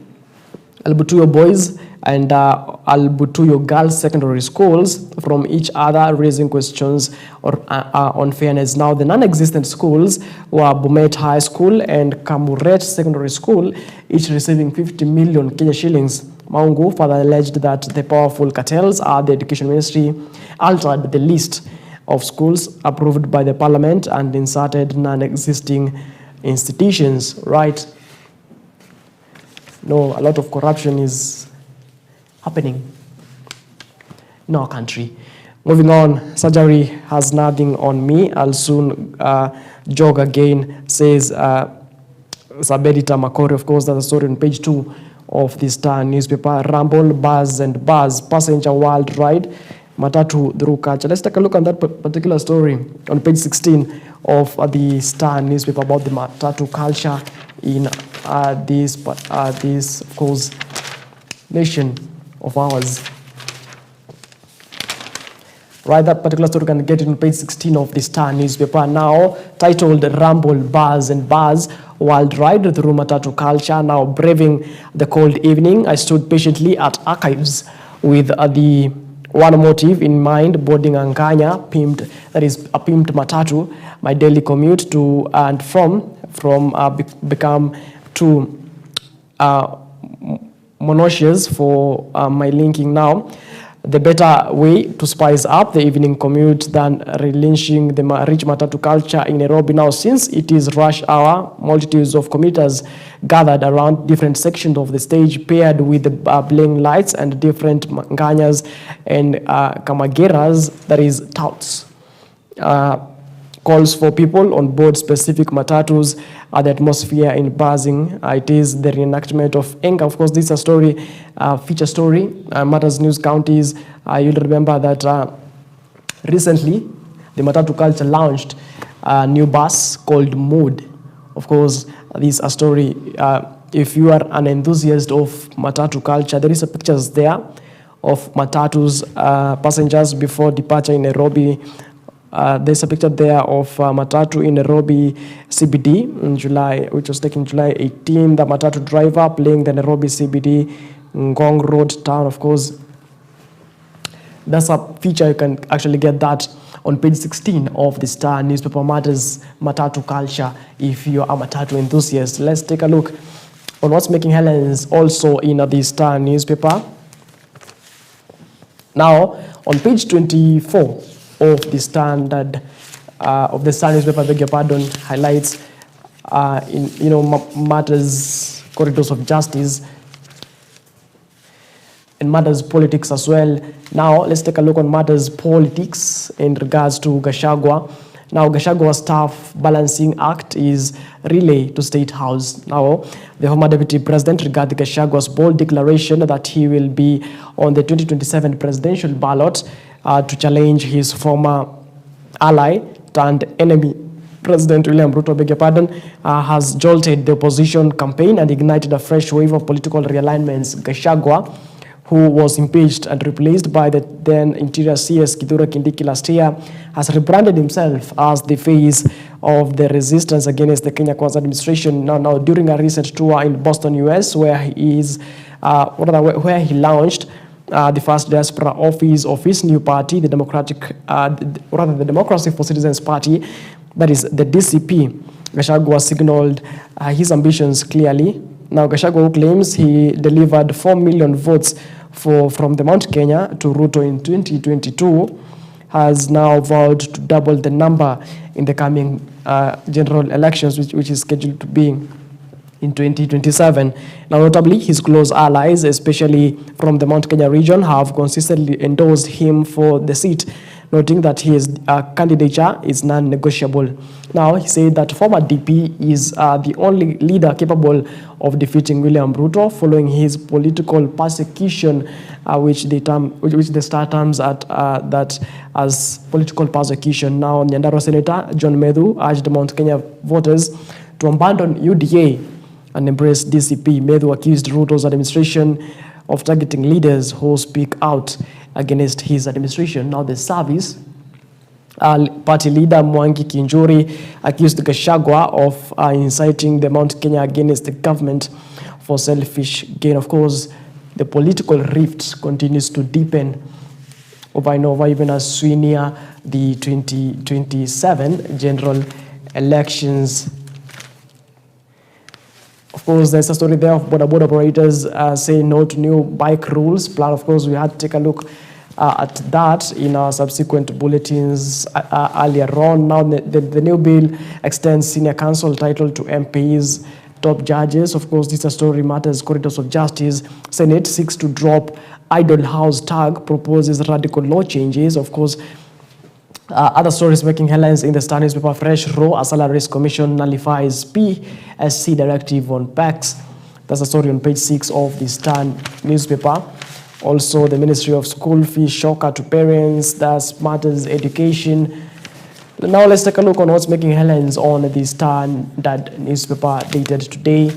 Albutuyo Boys and Albutuyo Girls Secondary Schools, from each other, raising questions on fairness. Now, the non-existent schools were Bomet High School and Kamuret Secondary School, each receiving 50 million Kenya shillings. Maungu further alleged that the powerful cartels at the Education Ministry altered the list of schools approved by the Parliament and inserted non-existing institutions. Right? No, a lot of corruption is happening in our country. Moving on, surgery has nothing on me. I'll soon jog again, says Sabedita Makori. Of course, that's a story on page 2 of the Star newspaper. Rumble, buzz and buzz, passenger wild ride, matatu through culture. Let's take a look at that particular story on page 16 of the Star newspaper about the matatu culture in this, of course, nation of ours. Right, that particular story can get it on page 16 of the Star newspaper. Now, titled Rumble, Buzz and Buzz, Wild Ride Through Matatu Culture. Now, braving the cold evening, I stood patiently at archives with the one motive in mind, boarding Anganya, pimped, that is a pimped matatu, my daily commute to and from become too monotonous for my linking now. The better way to spice up the evening commute than relinquishing the rich matatu culture in Nairobi. Now, since it is rush hour, multitudes of commuters gathered around different sections of the stage, paired with the bling lights and different nganyas and kamageras, that is touts. Calls for people on board specific matatus, the atmosphere in buzzing. It is the reenactment of Enga. Of course, this is a story, feature story, Matters News Counties. You'll remember that recently, the matatu culture launched a new bus called Mood. Of course, this is a story. If you are an enthusiast of matatu culture, there is a pictures there of matatus passengers before departure in Nairobi. There's a picture there of matatu in Nairobi CBD in July, which was taken July 18. The matatu driver playing the Nairobi CBD Ngong Road town. Of course, That's a feature. You can actually get that on page 16 of the Star newspaper. Matters Matatu culture if you're a Matatu enthusiast. Let's take a look on what's making headlines also in the Star newspaper. Now, on page 24 of the Standard of the Star newspaper, beg your pardon, highlights matters corridors of justice and matters politics as well. Now, let's take a look on matters politics in regards to Gachagua. Now, Gachagua Staff Balancing Act is relay to State House. Now, the former Deputy President regarding Gachagua's bold declaration that he will be on the 2027 presidential ballot to challenge his former ally turned enemy, President William Ruto, beg your pardon, has jolted the opposition campaign and ignited a fresh wave of political realignments. Gachagua, who was impeached and replaced by the then Interior CS Kithure Kindiki last year, has rebranded himself as the face of the resistance against the Kenya Kwanza administration. Now, during a recent tour in Boston, US, where he launched the first diaspora office of his new party, the the Democracy for Citizens Party, that is the DCP. Gachagua signaled his ambitions clearly. Now, Gachagua, who claims he delivered 4 million votes from the Mount Kenya to Ruto in 2022, has now vowed to double the number in the coming general elections, which is scheduled to be in 2027. Now, notably, his close allies, especially from the Mount Kenya region, have consistently endorsed him for the seat, noting that his candidature is non-negotiable. Now, he said that former DP is the only leader capable of defeating William Ruto following his political persecution, which the Star terms that as political persecution. Now, Nyandarua Senator John Medhu urged Mount Kenya voters to abandon UDA and embrace DCP. Medhu accused Ruto's administration of targeting leaders who speak out against his administration. Now, the service party leader Mwangi Kinjuri accused Gachagua of inciting the Mount Kenya against the government for selfish gain. Of course, the political rift continues to deepen over and over, even as we near the 2027 general elections. Of course, there's a story there of border operators saying no to new bike rules plan. Of course, we had to take a look at that in our subsequent bulletins earlier on. Now, the new bill extends senior counsel title to MPs, top judges. Of course, this is a story matters corridors of justice. Senate seeks to drop idle house tag, proposes radical law changes. Of course, other stories making headlines in the Star newspaper. Fresh row, a salaries commission nullifies PSC directive on PACs. That's a story on page 6 of the Star newspaper. Also, the Ministry of School Fees shocker to parents. That matters education. Now, let's take a look on what's making headlines on the Standard newspaper dated today,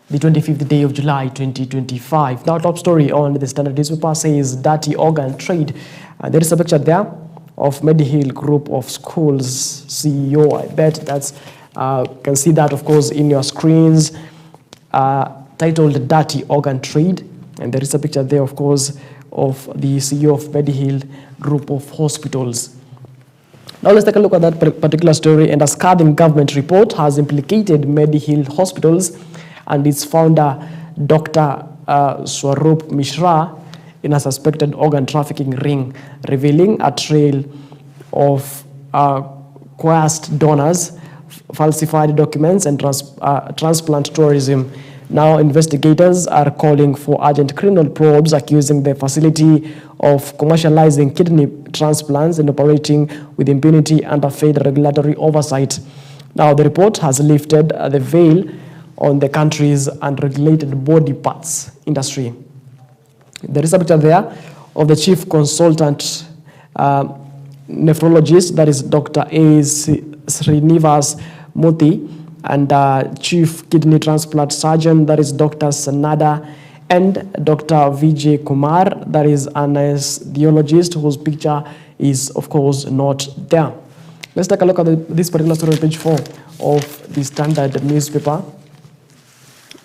the 25th day of July 2025. Now, top story on the Standard newspaper says dirty organ trade. There is a picture there of Medihill Group of Schools CEO. I bet that's can see that, of course, in your screens, titled Dirty Organ Trade. And there is a picture there, of course, of the CEO of Medihill Group of Hospitals. Now, let's take a look at that particular story. And a scathing government report has implicated Medihill Hospitals and its founder, Dr. Swarup Mishra, in a suspected organ trafficking ring, revealing a trail of coerced donors, falsified documents, and transplant tourism. Now, investigators are calling for urgent criminal probes, accusing the facility of commercializing kidney transplants and operating with impunity under federal regulatory oversight. Now, the report has lifted the veil on the country's unregulated body parts industry. There is a picture there of the chief consultant nephrologist, that is Dr. A. Srinivas Murthy, and chief kidney transplant surgeon, that is Dr. Sanada, and Dr. Vijay Kumar, that is an anesthesiologist whose picture is, of course, not there. Let's take a look at this particular story on page 4 of the Standard newspaper.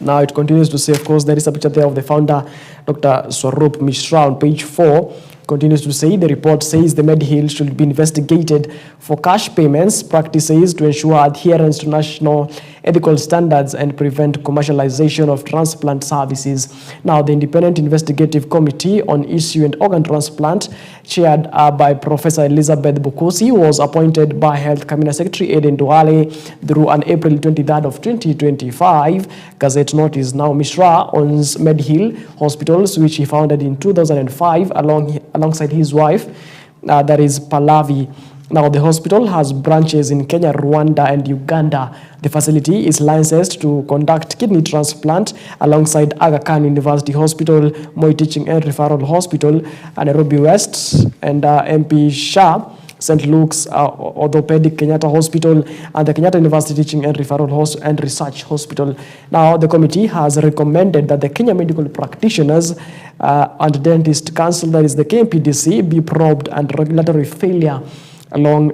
Now it continues to say, of course, there is a picture there of the founder, Dr. Swarup Mishra, on page 4. Continues to say, the report says the Mediheal should be investigated for cash payments practices to ensure adherence to national ethical standards and prevent commercialization of transplant services. Now, the Independent Investigative Committee on Issue and Organ Transplant, chaired by Professor Elizabeth Bukusi, was appointed by Health Cabinet Secretary Eden Duale through an April 23rd of 2025 Gazette notice. Now, Mishra owns Mediheal Hospitals, which he founded in 2005 alongside his wife, that is Pallavi. Now, the hospital has branches in Kenya, Rwanda, and Uganda. The facility is licensed to conduct kidney transplant alongside Aga Khan University Hospital, Moi Teaching and Referral Hospital, Nairobi West, and MP Shah, St. Luke's Orthopedic Kenyatta Hospital, and the Kenyatta University Teaching and Referral and Research Hospital. Now, the committee has recommended that the Kenya Medical Practitioners and Dentist Council, that is the KMPDC, be probed and regulatory failure along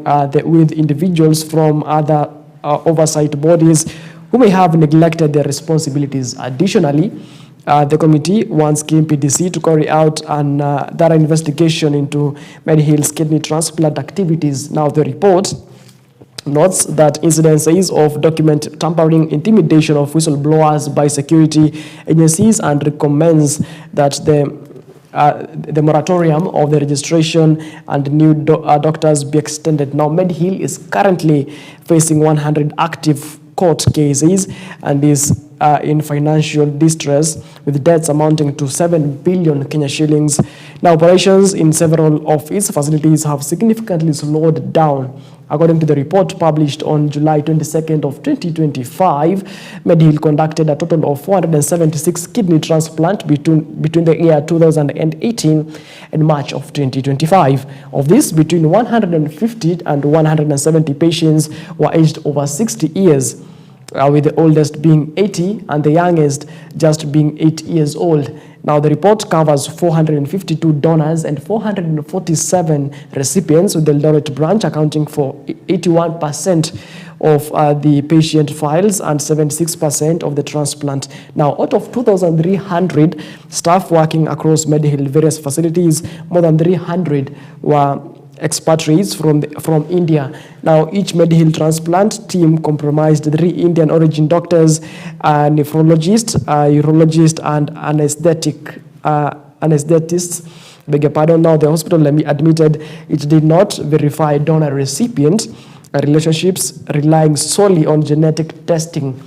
with individuals from other oversight bodies who may have neglected their responsibilities. Additionally, the committee wants KMPDC to carry out an thorough investigation into Mediheal's kidney transplant activities. Now, the report notes that incidences of document tampering, intimidation of whistleblowers by security agencies, and recommends that the moratorium of the registration and new doctors be extended. Now, Mediheal is currently facing 100 active court cases and is in financial distress, with debts amounting to 7 billion Kenya shillings. Now, operations in several of its facilities have significantly slowed down. According to the report published on July 22nd of 2025, Mediheal conducted a total of 476 kidney transplants between the year 2018 and March of 2025. Of this, between 150 and 170 patients were aged over 60 years, with the oldest being 80 and the youngest just being 8 years old. Now, the report covers 452 donors and 447 recipients, with the Eldoret branch accounting for 81% of the patient files and 76% of the transplant. Now, out of 2,300 staff working across Mediheal various facilities, more than 300 were expatriates from India. Now, each Mediheal transplant team comprised 3 Indian origin doctors, a nephrologist, a urologist, and anesthetists. Beg your pardon. Now, the hospital admitted it did not verify donor-recipient relationships, relying solely on genetic testing.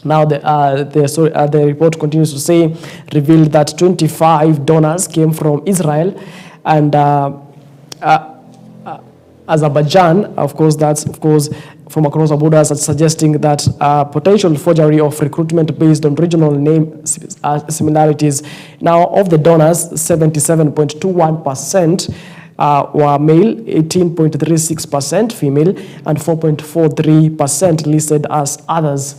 Now, the report continues to say, revealed that 25 donors came from Israel and Azerbaijan. Of course, that's from across the borders, suggesting that potential forgery of recruitment based on regional name similarities. Now, of the donors, 77.21% were male, 18.36% female, and 4.43% listed as others.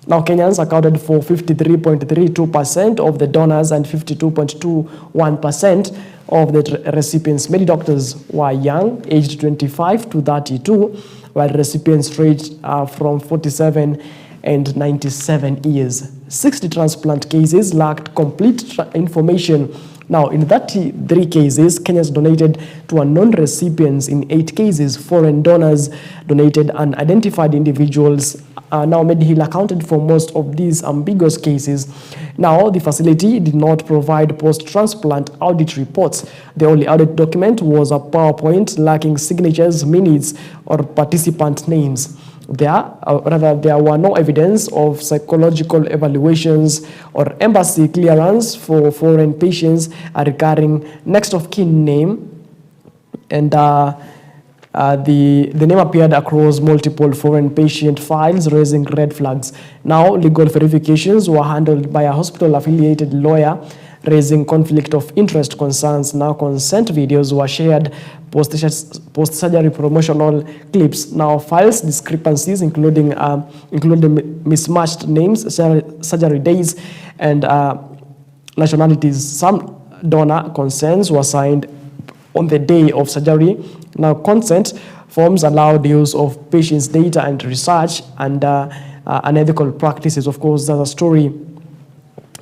Now, Kenyans accounted for 53.32% of the donors and 52.21% of the recipients. Many doctors were young, aged 25 to 32, while recipients ranged from 47 and 97 years. 60 transplant cases lacked complete information. Now, in 33 cases, Kenyans donated to unknown recipients. In 8 cases, foreign donors donated unidentified individuals. Now, Mediheal accounted for most of these ambiguous cases. Now, the facility did not provide post-transplant audit reports. The only audit document was a PowerPoint lacking signatures, minutes, or participant names. There were no evidence of psychological evaluations or embassy clearance for foreign patients, a recurring next of kin name, and the name appeared across multiple foreign patient files, raising red flags. Now, legal verifications were handled by a hospital-affiliated lawyer, raising conflict of interest concerns. Now, consent videos were shared, post-surgery promotional clips. Now, files discrepancies, including mismatched names, surgery days, and nationalities. Some donor consents were signed on the day of surgery. Now, consent forms allowed use of patients' data and research and unethical practices. Of course, there's a story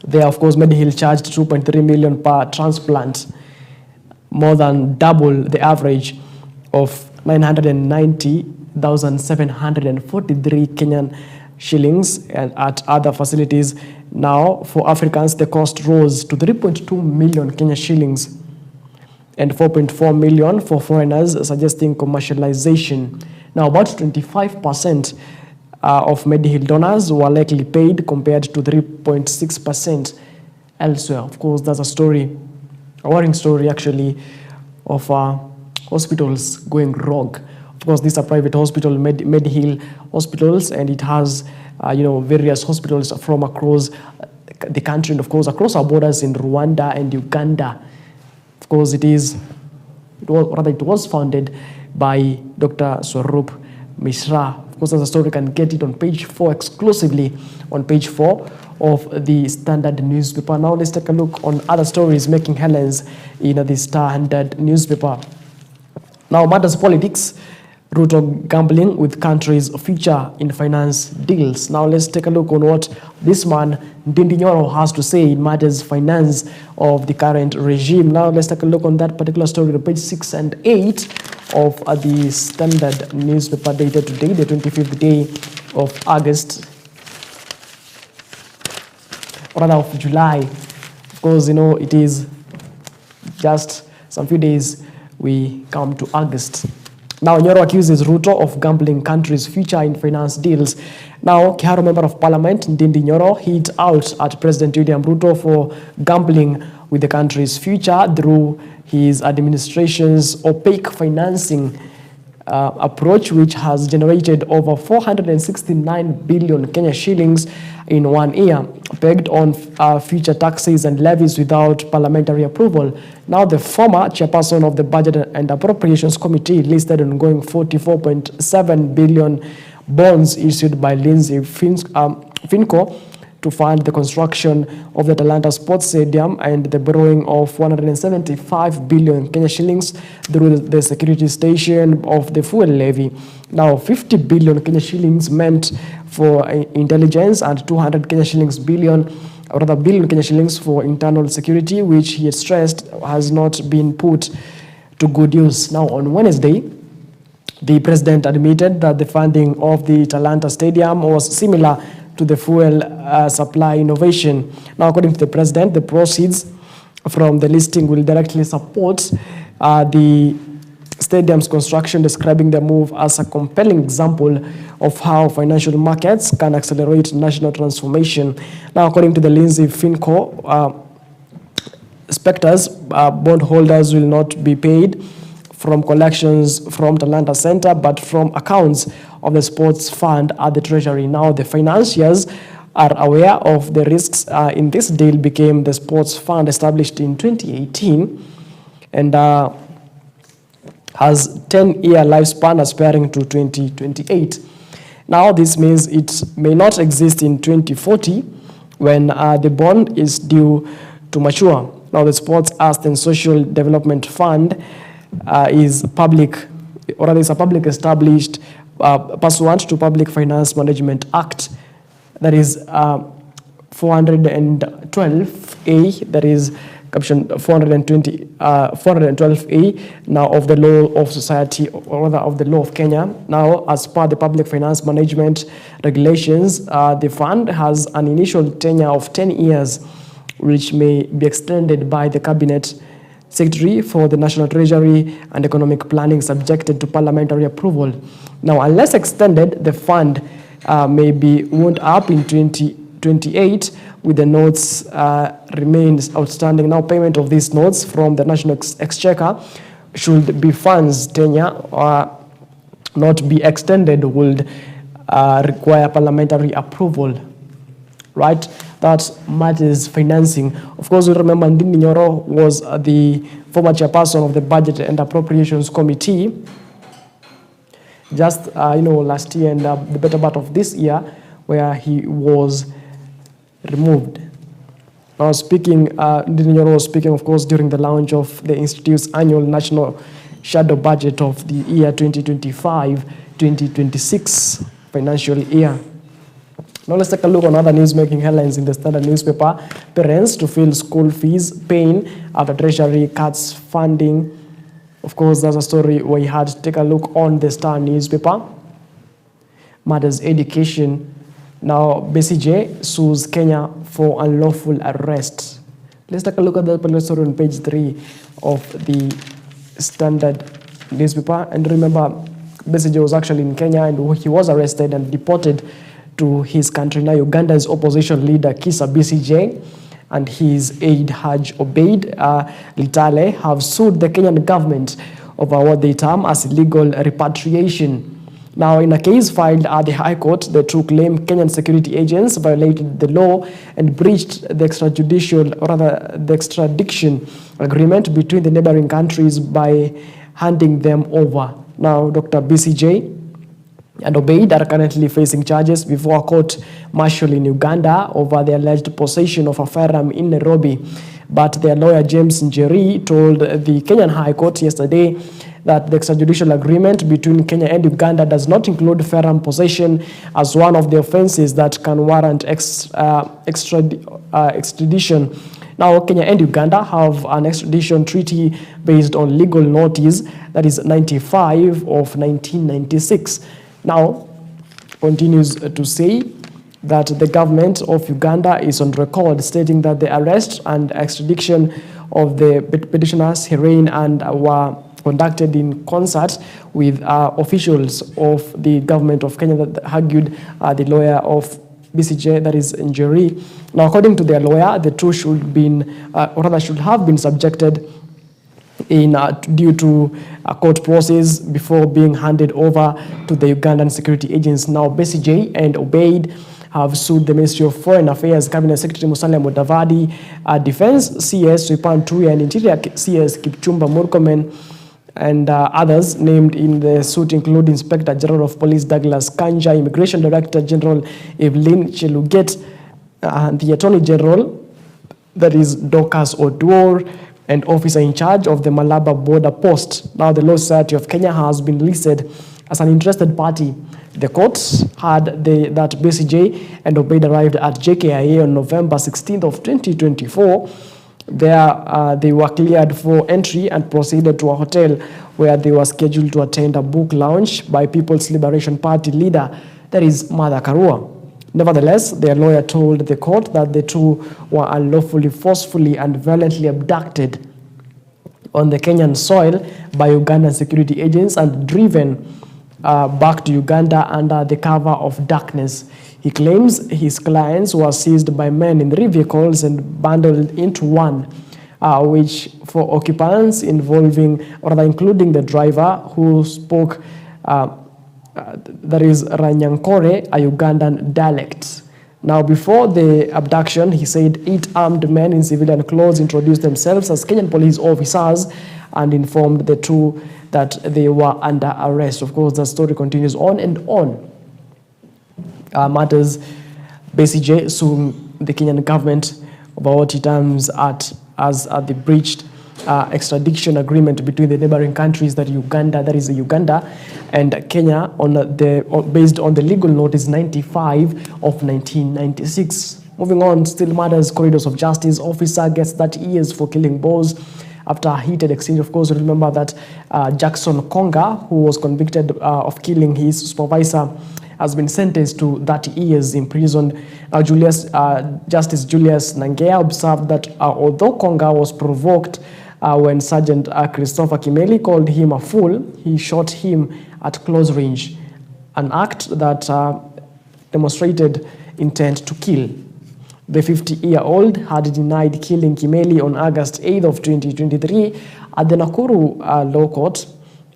There, of course, Medihill charged 2.3 million per transplant, more than double the average of 990,743 Kenyan shillings, and at other facilities. Now, for Africans, the cost rose to 3.2 million Kenyan shillings and 4.4 million for foreigners, suggesting commercialization. Now, about 25% of Medihill donors were likely paid compared to 3.6% elsewhere. Of course, that's a story, a worrying story actually, of hospitals going rogue. Of course, these are private hospital, Medihill hospitals, and it has various hospitals from across the country, and of course across our borders in Rwanda and Uganda. Of course, it was founded by Dr. Swarup Mishra. Of course, as a story, you can get it on page 4 exclusively, on page 4 of the Standard newspaper. Now let's take a look on other stories making headlines in the Standard newspaper. Now, matters politics. Ruto gambling with country's future in finance deals. Now let's take a look on what this man Ndindi Nyoro has to say in matters finance of the current regime. Now let's take a look on that particular story on page 6 and 8 of the Standard newspaper, dated today, the 25th day of August, or rather of July. Of course, it is just some few days we come to August. Now, Nyoro accuses Ruto of gambling country's future in finance deals. Now, Kiharu Member of Parliament Ndindi Nyoro hit out at President William Ruto for gambling with the country's future through his administration's opaque financing approach, which has generated over 469 billion Kenya shillings in 1 year, pegged on future taxes and levies without parliamentary approval. Now, the former chairperson of the Budget and Appropriations Committee listed ongoing 44.7 billion bonds issued by Lindsay Finco to fund the construction of the Talanta Sports Stadium and the borrowing of 175 billion Kenya shillings through the security station of the fuel levy. Now, 50 billion Kenya shillings meant for intelligence and 200 Kenya shillings billion Kenya shillings for internal security, which he had stressed has not been put to good use. Now, on Wednesday, the president admitted that the funding of the Talanta Stadium was similar to the fuel supply innovation. Now, according to the president, the proceeds from the listing will directly support the stadium's construction, describing the move as a compelling example of how financial markets can accelerate national transformation. Now, according to the Lindsay Finco, specters, bondholders will not be paid from collections from Talanta Center, but from accounts of the sports fund at the Treasury. Now, the financiers are aware of the risks in this deal. Became the sports fund established in 2018 and has 10-year lifespan aspiring to 2028. Now, this means it may not exist in 2040 when the bond is due to mature. Now, the Sports, Arts and Social Development Fund is public, or rather is a public established pursuant to Public Finance Management Act, that is 412A, that is caption 412A now of the law of society, or rather of the law of Kenya. Now, as per the public finance management regulations, the fund has an initial tenure of 10 years, which may be extended by the cabinet secretary for the National Treasury and Economic Planning, subjected to parliamentary approval. Now, unless extended, the fund may be wound up in 2028 with the notes remains outstanding. Now, payment of these notes from the National Exchequer, should be funds tenure not be extended, would require parliamentary approval. Right? That matters financing. Of course, we remember Ndindi Nyoro was the former chairperson of the Budget and Appropriations Committee just last year and the better part of this year, where he was removed. Now, speaking, Ndindi Nyoro was speaking, of course, during the launch of the Institute's annual national shadow budget of the year 2025-2026 financial year. Now let's take a look on other news making headlines in the Standard newspaper. Parents to feel school fees pain after Treasury cuts funding. Of course, that's a story we had to take a look on the Star newspaper. Matters education. Now, BCJ sues Kenya for unlawful arrest. Let's take a look at the police story on page 3 of the Standard newspaper. And remember, BCJ was actually in Kenya and he was arrested and deported to his country. Now, Uganda's opposition leader Kisa BCJ and his aide Haj Obeid Litale have sued the Kenyan government over what they term as illegal repatriation. Now, in a case filed at the High Court, the two claim Kenyan security agents violated the law and breached the extradition agreement between the neighboring countries by handing them over. Now, Dr. BCJ and Obeid are currently facing charges before a court-martial in Uganda over the alleged possession of a firearm in Nairobi. But their lawyer James Njeri told the Kenyan High Court yesterday that the extrajudicial agreement between Kenya and Uganda does not include firearm possession as one of the offenses that can warrant extradition. Now, Kenya and Uganda have an extradition treaty based on legal notice, that is 95 of 1996. Now, continues to say that the government of Uganda is on record stating that the arrest and extradition of the petitioners, Hirein, and were conducted in concert with officials of the government of Kenya, that argued the lawyer of BCJ, that is Njeri. Now, according to their lawyer, the two should have been subjected due to a court process before being handed over to the Ugandan security agents. Now, BCJ and Obeid have sued the Ministry of Foreign Affairs, Cabinet Secretary Musalia Mudavadi, Defense CS Swipan Tuya, and Interior CS Kipchumba Murkomen, and others named in the suit include Inspector General of Police Douglas Kanja, Immigration Director General Evelyn Cheluget, and the Attorney General, that is Dorcas Oduor, and officer in charge of the Malaba border post. Now, the Law Society of Kenya has been listed as an interested party. The courts had that BCJ and Obeid arrived at JKIA on November 16th of 2024. There, they were cleared for entry and proceeded to a hotel where they were scheduled to attend a book launch by People's Liberation Party leader, that is Martha Karua. Nevertheless, their lawyer told the court that the two were unlawfully, forcefully, and violently abducted on the Kenyan soil by Ugandan security agents and driven back to Uganda under the cover of darkness. He claims his clients were seized by men in 3 vehicles and bundled into one, which for occupants including the driver who spoke that is Ranyankore, a Ugandan dialect. Now, before the abduction, he said 8 armed men in civilian clothes introduced themselves as Kenyan police officers and informed the two that they were under arrest. Of course, the story continues on and on. Matters BCJ suing the Kenyan government about what it terms as the breached extradition agreement between the neighboring countries, that is Uganda and Kenya, based on the legal notice 95 of 1996. Moving on, still matters corridors of justice. Officer gets 30 years for killing boys after a heated exchange. Of course, remember that Jackson Konga, who was convicted of killing his supervisor, has been sentenced to 30 years in prison. Justice Julius Nangea observed that although Konga was provoked when Sergeant Christopher Kimeli called him a fool, he shot him at close range, an act that demonstrated intent to kill. The 50-year-old had denied killing Kimeli on August 8th of 2023 at the Nakuru Law Court,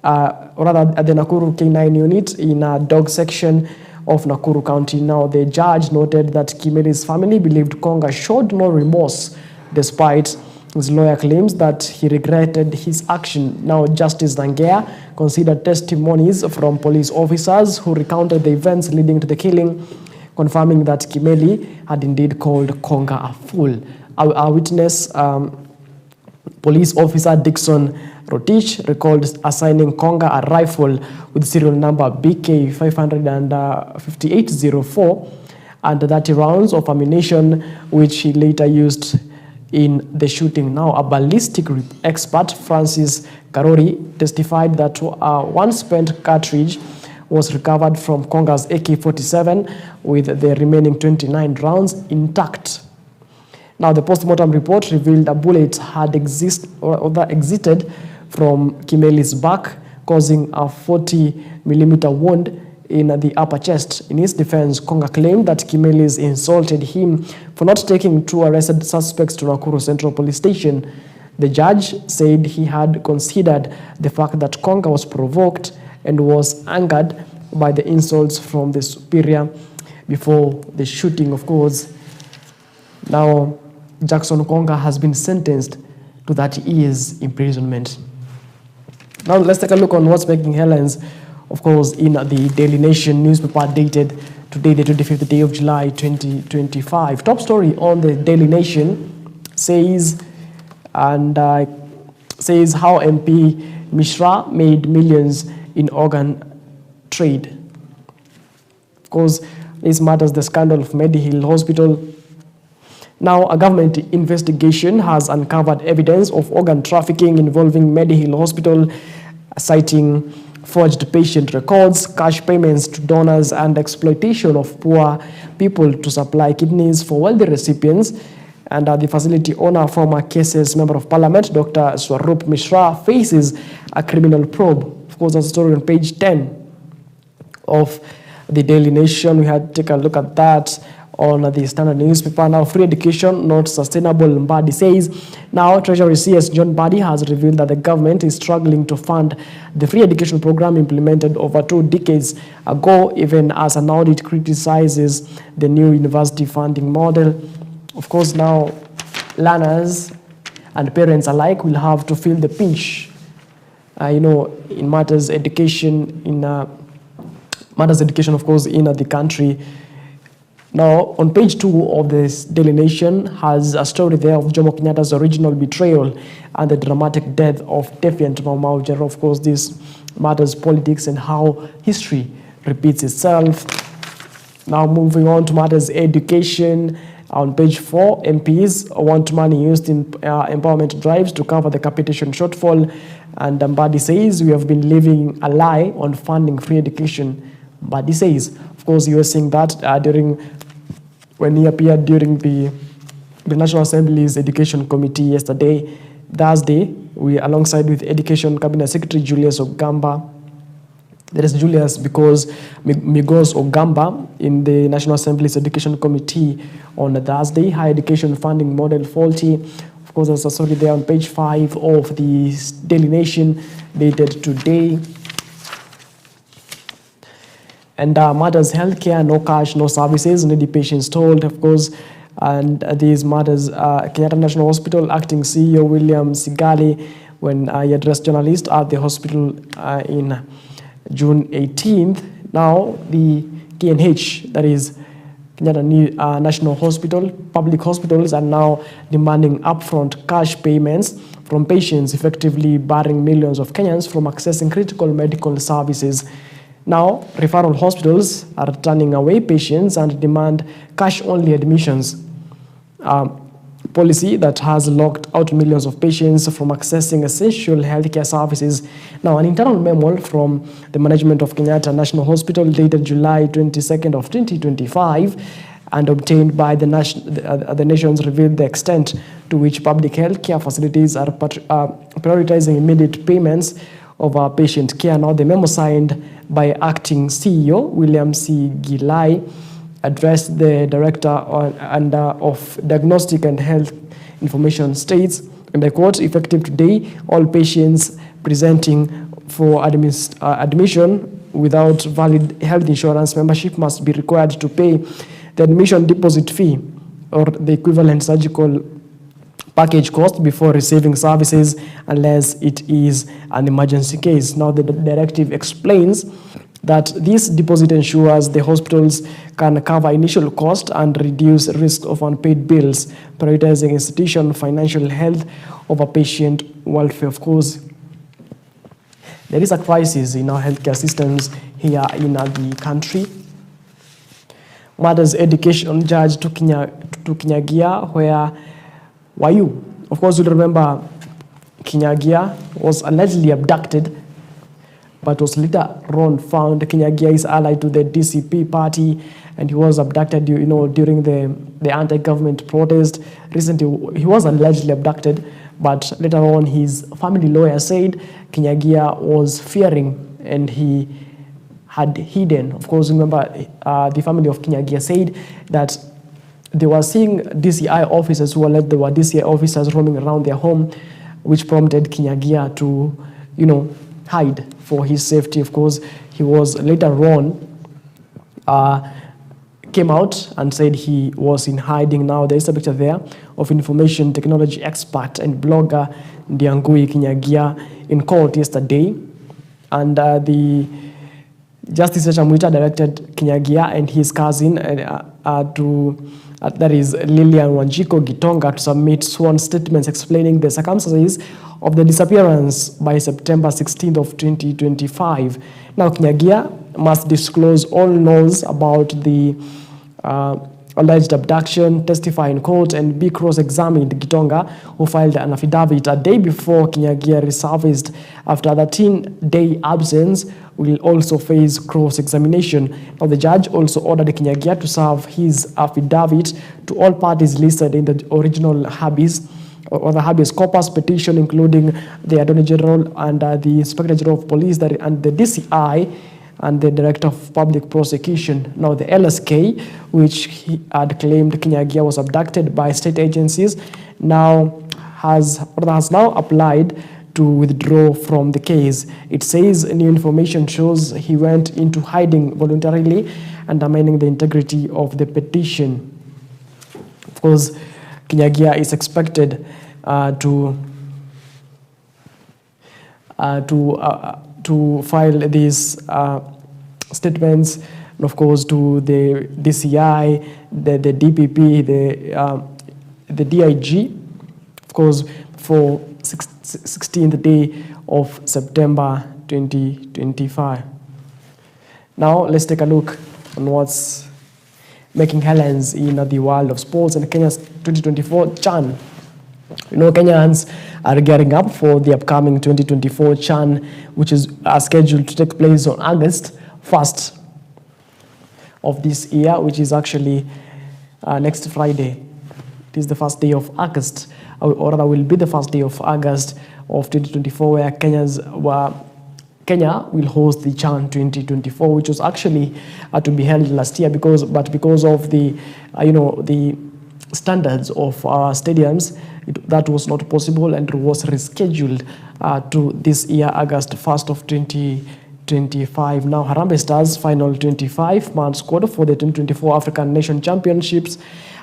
at the Nakuru K9 unit in a dog section of Nakuru County. Now, the judge noted that Kimeli's family believed Konga showed no remorse, despite his lawyer claims that he regretted his action. Now, Justice Nangea considered testimonies from police officers who recounted the events leading to the killing, confirming that Kimeli had indeed called Konga a fool. Our witness, police officer Dixon Rotich, recalled assigning Konga a rifle with serial number BK 55804 and 30 rounds of ammunition, which he later used in the shooting. Now, a ballistic expert, Francis Karori, testified that one spent cartridge was recovered from Konga's AK-47 with the remaining 29 rounds intact. Now, the post-mortem report revealed a bullet had exited from Kimeli's back, causing a 40mm wound in the upper chest. In his defense, Konga claimed that Kimelis insulted him for not taking two arrested suspects to Nakuru Central Police Station. The judge said he had considered the fact that Konga was provoked and was angered by the insults from the superior before the shooting, of course. Now, Jackson Konga has been sentenced to 30 years imprisonment. Now, let's take a look on what's making headlines, of course, in the Daily Nation newspaper dated today, the 25th day of July, 2025. Top story on the Daily Nation says, says how MP Mishra made millions in organ trade. Of course, this matters the scandal of Medihill Hospital. Now, a government investigation has uncovered evidence of organ trafficking involving Medihill Hospital, citing forged patient records, cash payments to donors, and exploitation of poor people to supply kidneys for wealthy recipients. And the facility owner, former Cases Member of Parliament, Dr. Swarup Mishra, faces a criminal probe. Of course, that's a story on page 10 of the Daily Nation. We had to take a look at that on the Standard newspaper. Now, free education not sustainable, Mbadi says. Now, Treasury CS John Mbadi has revealed that the government is struggling to fund the free education program implemented over 2 decades ago, even as an audit criticizes the new university funding model. Of course, now, learners and parents alike will have to feel the pinch, in matters education, of course, in the country. Now, on page 2 of this Daily Nation has a story there of Jomo Kenyatta's original betrayal and the dramatic death of defiant Mau Mau Jero. Of course, this matters politics and how history repeats itself. Now, moving on to matters education. On page 4, MPs want money used in empowerment drives to cover the capitation shortfall. And Mbadi says, we have been living a lie on funding free education. Mbadi says, of course, you were saying that when he appeared during the National Assembly's Education Committee yesterday, Thursday, alongside with Education Cabinet Secretary Julius Ogamba. There is Julius because Migos Ogamba in the National Assembly's Education Committee on Thursday. Higher education funding model faulty. Of course, there's a story there on page 5 of the Daily Nation dated today. And matters healthcare, no cash, no services, needy patients told, of course. And these matters, Kenyatta National Hospital acting CEO William Sigali, when he addressed journalists at the hospital in June 18th. Now, the KNH, that is Kenyatta National Hospital, public hospitals are now demanding upfront cash payments from patients, effectively barring millions of Kenyans from accessing critical medical services. Now, referral hospitals are turning away patients and demand cash-only admissions. Policy that has locked out millions of patients from accessing essential healthcare services. Now, an internal memo from the management of Kenyatta National Hospital dated July 22nd of 2025 and obtained by the nations revealed the extent to which public healthcare facilities are prioritizing immediate payments of patient care. Now, the memo signed by acting CEO William C. Gilai addressed the Director of Diagnostic and Health Information states, and I quote, effective today, all patients presenting for admission without valid health insurance membership must be required to pay the admission deposit fee or the equivalent surgical package cost before receiving services unless it is an emergency case. Now, the directive explains that this deposit ensures the hospitals can cover initial cost and reduce risk of unpaid bills, prioritizing institution financial health over patient welfare. Of course, there is a crisis in our healthcare systems here in the country. Matters Education Judge to Kinyagia, where were you? Of course, you'll remember Kinyagia was allegedly abducted, but was later on found. Kinyagia is allied to the DCP party, and he was abducted, during the anti-government protest. Recently, he was allegedly abducted, but later on, his family lawyer said Kinyagia was fearing, and he had hidden. Of course, remember, the family of Kinyagia said that they were seeing DCI officers who alleged they were DCI officers roaming around their home, which prompted Kinyagia to, hide for his safety. Of course, he was later on came out and said he was in hiding. Now there is a picture there of information technology expert and blogger Ndiangui Kinyagia in court yesterday, and the Justice Chamwita directed Kinyagia and his cousin that is Lilian Wanjiko Gitonga, to submit sworn statements explaining the circumstances of the disappearance by September 16th of 2025. Now Kinyagia must disclose all knows about the alleged abduction, testify in court, and be cross-examined. Gitonga, who filed an affidavit a day before Kinyagia resurfaced after a 13-day absence, will also face cross-examination. Now, the judge also ordered Kinyagia to serve his affidavit to all parties listed in the original habeas or the habeas corpus petition, including the Attorney General and the Inspector General of Police and the DCI and the Director of Public Prosecution. Now, the LSK, which he had claimed Kinyagia was abducted by state agencies, has now applied to withdraw from the case. It says new information shows he went into hiding voluntarily, undermining the integrity of the petition. Of course, Kinyagia is expected to file these statements, and of course, to the DCI, the DPP, the DIG, of course, for 16th day of September 2025. Now, let's take a look on what's making headlines in the world of sports and Kenya's 2024 CHAN. Kenyans are gearing up for the upcoming 2024 CHAN, which is scheduled to take place on August 1st of this year, which is actually next Friday. It is the first day of August, or rather will be the first day of August of 2024, where Kenya will host the CHAN 2024, which was actually to be held last year, because of the the standards of stadiums, that was not possible, and it was rescheduled to this year, August 1st of 2025. Now, Harambee Stars' final 25-man squad for the 2024 African Nation Championships,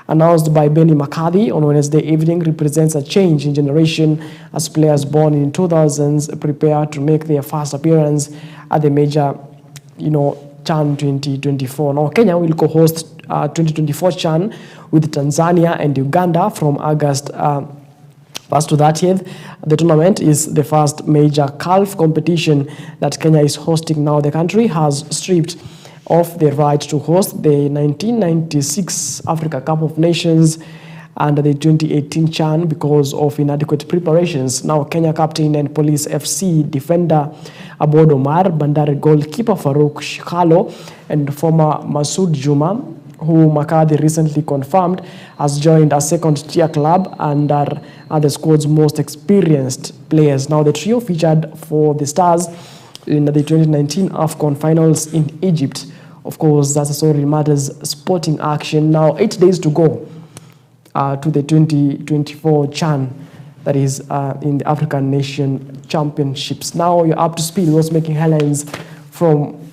announced by Benny McCarthy on Wednesday evening, represents a change in generation as players born in 2000s prepare to make their first appearance at the major, CHAN 2024. Now, Kenya will co-host 2024 CHAN with Tanzania and Uganda from August 1st to 30th. The tournament is the first major CAF competition that Kenya is hosting. Now, the country has stripped off the right to host the 1996 Africa Cup of Nations and the 2018 CHAN because of inadequate preparations. Now, Kenya captain and Police FC defender Abod Omar, Bandari goalkeeper Farouk Shikalo, and former Masood Juma, who McCarthy recently confirmed has joined a second-tier club and are the squad's most experienced players. Now, the trio featured for the Stars in the 2019 AFCON finals in Egypt. Of course, that's a story matters sporting action. Now, 8 days to go to the 2024 CHAN, that is in the African Nation Championships. Now you're up to speed. What's making headlines from,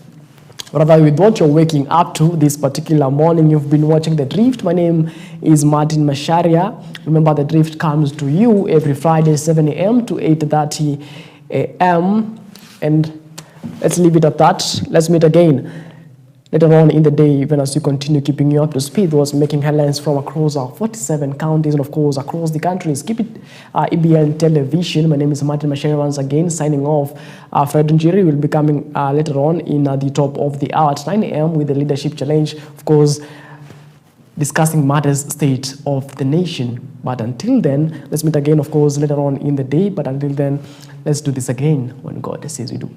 rather, with what you're waking up to this particular morning. You've been watching The Drift. My name is Martin Masharia. Remember, The Drift comes to you every Friday, 7 a.m. to 8:30 a.m. And let's leave it at that. Let's meet again later on in the day, even as you continue keeping you up to speed. What's making headlines from across our 47 counties and, of course, across the countries. Keep it EBN Television. My name is Martin Masharia once again, signing off. Fred Njiri will be coming later on in the top of the hour at 9 a.m. with the Leadership Challenge. Of course, discussing matters state of the nation. But until then, let's meet again, of course, later on in the day. But until then, let's do this again when God says we do.